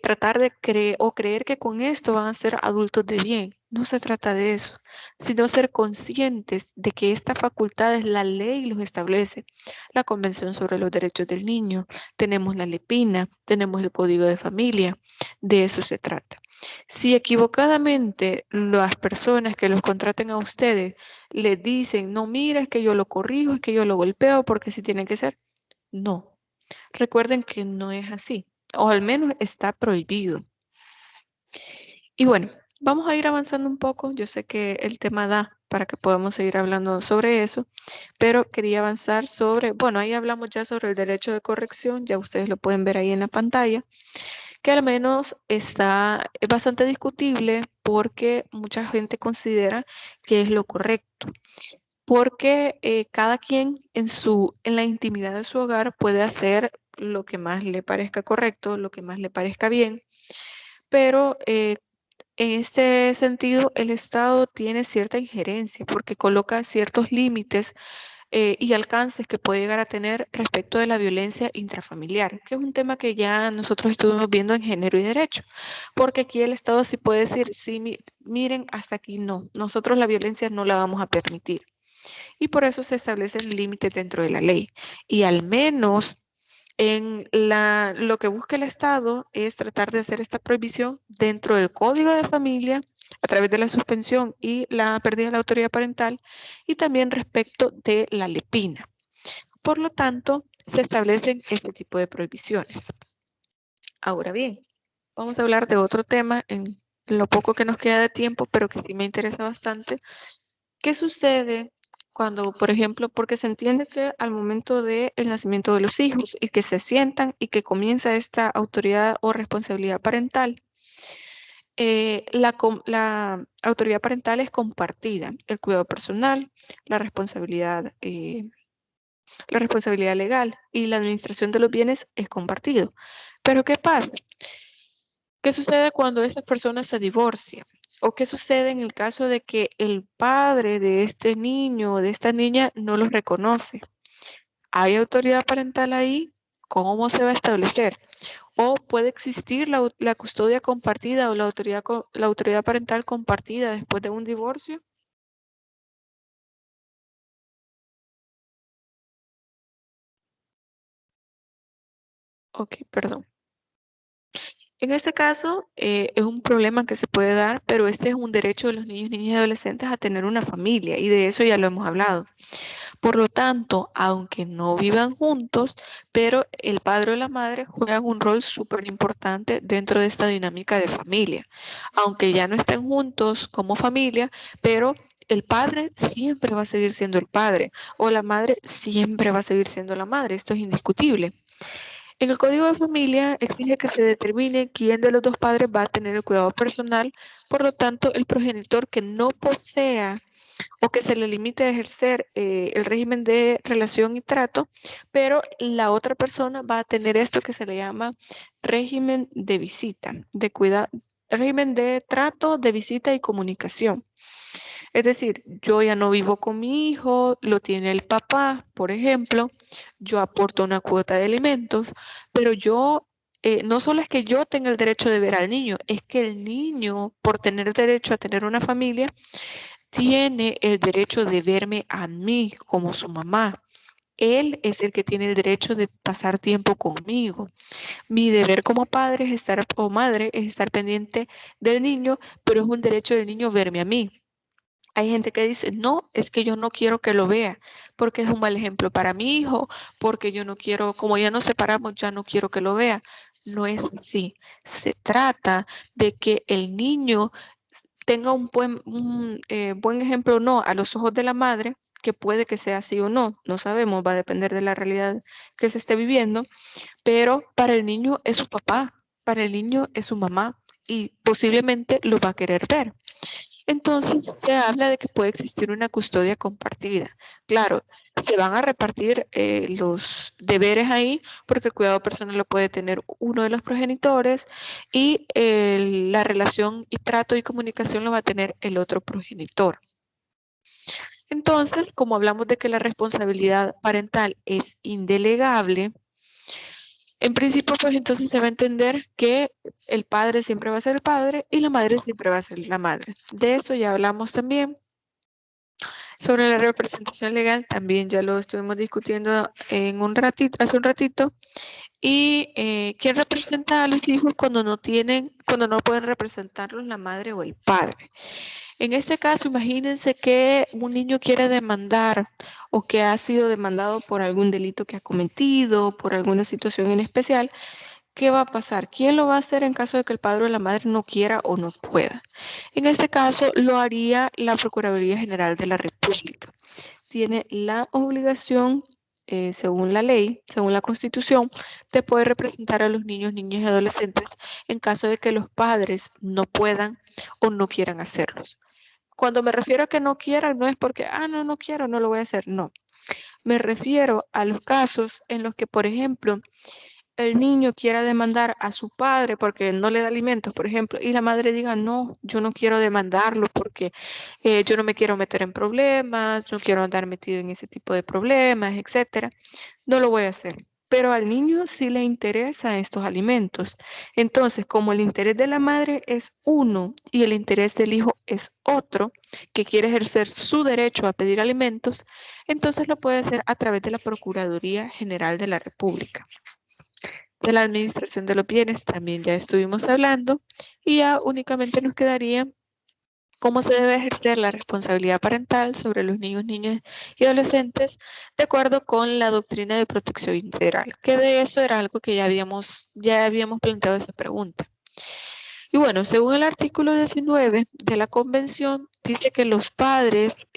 tratar de creer que con esto van a ser adultos de bien. No se trata de eso, sino ser conscientes de que esta facultad es la ley los establece. La Convención sobre los Derechos del Niño, tenemos la LEPINA, tenemos el Código de Familia, de eso se trata. Si equivocadamente las personas que los contraten a ustedes les dicen, no, mira, es que yo lo corrijo, es que yo lo golpeo, porque así tiene que ser, no. Recuerden que no es así, o al menos está prohibido. Y bueno, vamos a ir avanzando un poco. Yo sé que el tema da para que podamos seguir hablando sobre eso, pero quería avanzar sobre, bueno, ahí hablamos ya sobre el derecho de corrección, ya ustedes lo pueden ver ahí en la pantalla, que al menos está bastante discutible porque mucha gente considera que es lo correcto. Porque cada quien en la intimidad de su hogar puede hacer lo que más le parezca correcto, lo que más le parezca bien, pero en este sentido el Estado tiene cierta injerencia porque coloca ciertos límites y alcances que puede llegar a tener respecto de la violencia intrafamiliar, que es un tema que ya nosotros estuvimos viendo en género y derecho, porque aquí el Estado sí puede decir, sí, miren, hasta aquí no, nosotros la violencia no la vamos a permitir y por eso se establecen límites dentro de la ley. Y al menos lo que busca el Estado es tratar de hacer esta prohibición dentro del Código de Familia a través de la suspensión y la pérdida de la autoridad parental y también respecto de la LEPINA. Por lo tanto, se establecen este tipo de prohibiciones. Ahora bien, vamos a hablar de otro tema en lo poco que nos queda de tiempo, pero que sí me interesa bastante. ¿Qué sucede cuando, por ejemplo, porque se entiende que al momento del nacimiento de los hijos y que se sientan y que comienza esta autoridad o responsabilidad parental, la autoridad parental es compartida, el cuidado personal, la responsabilidad legal y la administración de los bienes es compartido. Pero ¿qué pasa? ¿Qué sucede cuando esas personas se divorcian? ¿O qué sucede en el caso de que el padre de este niño o de esta niña no los reconoce? ¿Hay autoridad parental ahí? ¿Cómo se va a establecer? ¿O puede existir la custodia compartida o la autoridad parental compartida después de un divorcio? Ok, perdón. En este caso, es un problema que se puede dar, pero este es un derecho de los niños, niñas y adolescentes a tener una familia, y de eso ya lo hemos hablado. Por lo tanto, aunque no vivan juntos, pero el padre o la madre juegan un rol súper importante dentro de esta dinámica de familia. Aunque ya no estén juntos como familia, pero el padre siempre va a seguir siendo el padre o la madre siempre va a seguir siendo la madre. Esto es indiscutible. En el Código de Familia exige que se determine quién de los dos padres va a tener el cuidado personal, por lo tanto, el progenitor que no posea o que se le limite a ejercer el régimen de relación y trato, pero la otra persona va a tener esto que se le llama régimen de visita, de cuidado, régimen de trato, de visita y comunicación. Es decir, yo ya no vivo con mi hijo, lo tiene el papá, por ejemplo, yo aporto una cuota de alimentos, pero yo, no solo es que yo tenga el derecho de ver al niño, es que el niño, por tener derecho a tener una familia, tiene el derecho de verme a mí como su mamá. Él es el que tiene el derecho de pasar tiempo conmigo. Mi deber como padre es estar, o madre es estar pendiente del niño, pero es un derecho del niño verme a mí. Hay gente que dice, no, es que yo no quiero que lo vea, porque es un mal ejemplo para mi hijo, porque yo no quiero, como ya nos separamos, ya no quiero que lo vea. No es así. Se trata de que el niño tenga buen ejemplo, no, a los ojos de la madre, que puede que sea así o no, no sabemos, va a depender de la realidad que se esté viviendo, pero para el niño es su papá, para el niño es su mamá y posiblemente lo va a querer ver. Entonces se habla de que puede existir una custodia compartida. Claro, se van a repartir los deberes ahí porque el cuidado personal lo puede tener uno de los progenitores y la relación y trato y comunicación lo va a tener el otro progenitor. Entonces, como hablamos de que la responsabilidad parental es indelegable, en principio, pues entonces se va a entender que el padre siempre va a ser el padre y la madre siempre va a ser la madre. De eso ya hablamos también. Sobre la representación legal, también ya lo estuvimos discutiendo en un ratito, hace un ratito. Y ¿quién representa a los hijos cuando no tienen, cuando no pueden representarlos la madre o el padre? En este caso, imagínense que un niño quiere demandar o que ha sido demandado por algún delito que ha cometido, por alguna situación en especial. ¿Qué va a pasar? ¿Quién lo va a hacer en caso de que el padre o la madre no quiera o no pueda? En este caso, lo haría la Procuraduría General de la República. Tiene la obligación, según la ley, según la Constitución, de poder representar a los niños, niñas y adolescentes en caso de que los padres no puedan o no quieran hacerlos. Cuando me refiero a que no quieran, no es porque, no, no quiero, no lo voy a hacer. No, me refiero a los casos en los que, por ejemplo, el niño quiera demandar a su padre porque no le da alimentos, por ejemplo, y la madre diga, no, yo no quiero demandarlo porque yo no me quiero meter en problemas, no quiero andar metido en ese tipo de problemas, etcétera, no lo voy a hacer. Pero al niño sí le interesan estos alimentos. Entonces, como el interés de la madre es uno y el interés del hijo es otro, que quiere ejercer su derecho a pedir alimentos, entonces lo puede hacer a través de la Procuraduría General de la República. De la administración de los bienes también ya estuvimos hablando y ya únicamente nos quedaría cómo se debe ejercer la responsabilidad parental sobre los niños, niñas y adolescentes de acuerdo con la doctrina de protección integral, que de eso era algo que ya habíamos planteado esa pregunta. Y bueno, según el artículo 19 de la Convención, dice que los padres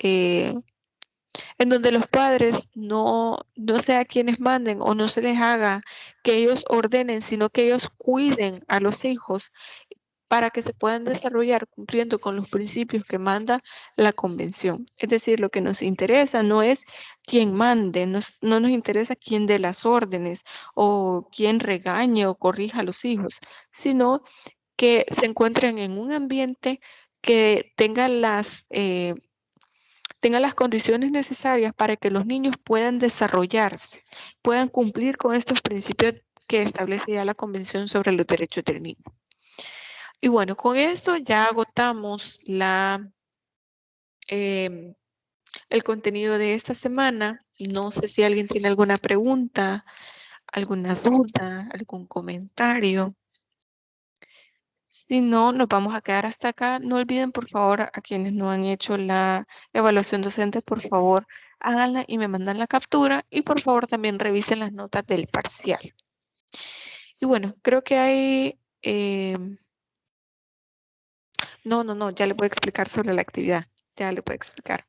en donde los padres no sea quienes manden o no se les haga que ellos ordenen, sino que ellos cuiden a los hijos para que se puedan desarrollar cumpliendo con los principios que manda la convención. Es decir, lo que nos interesa no es quién mande, no nos interesa quién dé las órdenes o quién regañe o corrija a los hijos, sino que se encuentren en un ambiente que tenga las condiciones necesarias para que los niños puedan desarrollarse, puedan cumplir con estos principios que establece ya la Convención sobre los Derechos del Niño. Y bueno, con eso ya agotamos el contenido de esta semana. No sé si alguien tiene alguna pregunta, alguna duda, algún comentario. Si no, nos vamos a quedar hasta acá. No olviden, por favor, a quienes no han hecho la evaluación docente, por favor, háganla y me mandan la captura. Y por favor, también revisen las notas del parcial. Y bueno, creo que hay... no, ya le voy a explicar sobre la actividad. Ya le voy a explicar.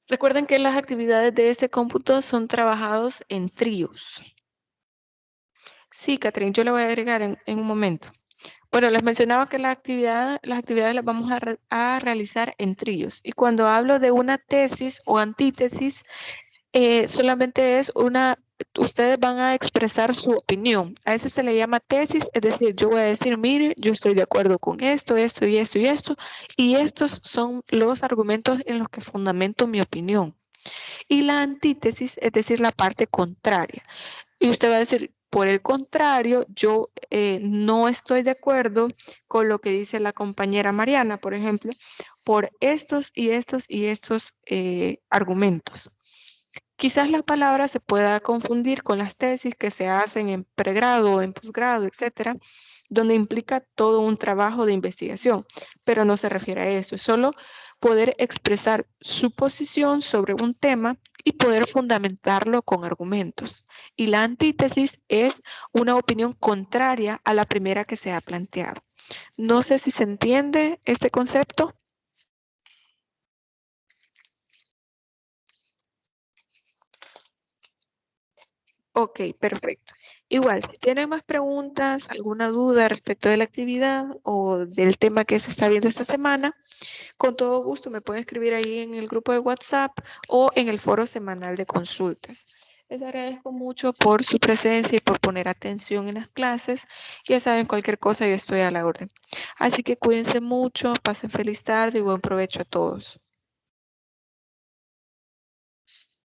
Recuerden que las actividades de este cómputo son trabajados en tríos. Sí, Catherine, yo le voy a agregar en un momento. Bueno, les mencionaba que las actividades las vamos a realizar en tríos. Y cuando hablo de una tesis o antítesis, solamente es ustedes van a expresar su opinión. A eso se le llama tesis, es decir, yo voy a decir, mire, yo estoy de acuerdo con esto, esto y esto y esto, y estos son los argumentos en los que fundamento mi opinión. Y la antítesis, es decir, la parte contraria. Y usted va a decir, por el contrario, yo no estoy de acuerdo con lo que dice la compañera Mariana, por ejemplo, por estos y estos y estos argumentos. Quizás la palabra se pueda confundir con las tesis que se hacen en pregrado, en posgrado, etcétera, donde implica todo un trabajo de investigación, pero no se refiere a eso, es solo poder expresar su posición sobre un tema y poder fundamentarlo con argumentos. Y la antítesis es una opinión contraria a la primera que se ha planteado. No sé si se entiende este concepto. Ok, perfecto. Igual, si tienen más preguntas, alguna duda respecto de la actividad o del tema que se está viendo esta semana, con todo gusto me pueden escribir ahí en el grupo de WhatsApp o en el foro semanal de consultas. Les agradezco mucho por su presencia y por poner atención en las clases. Ya saben, cualquier cosa yo estoy a la orden. Así que cuídense mucho, pasen feliz tarde y buen provecho a todos.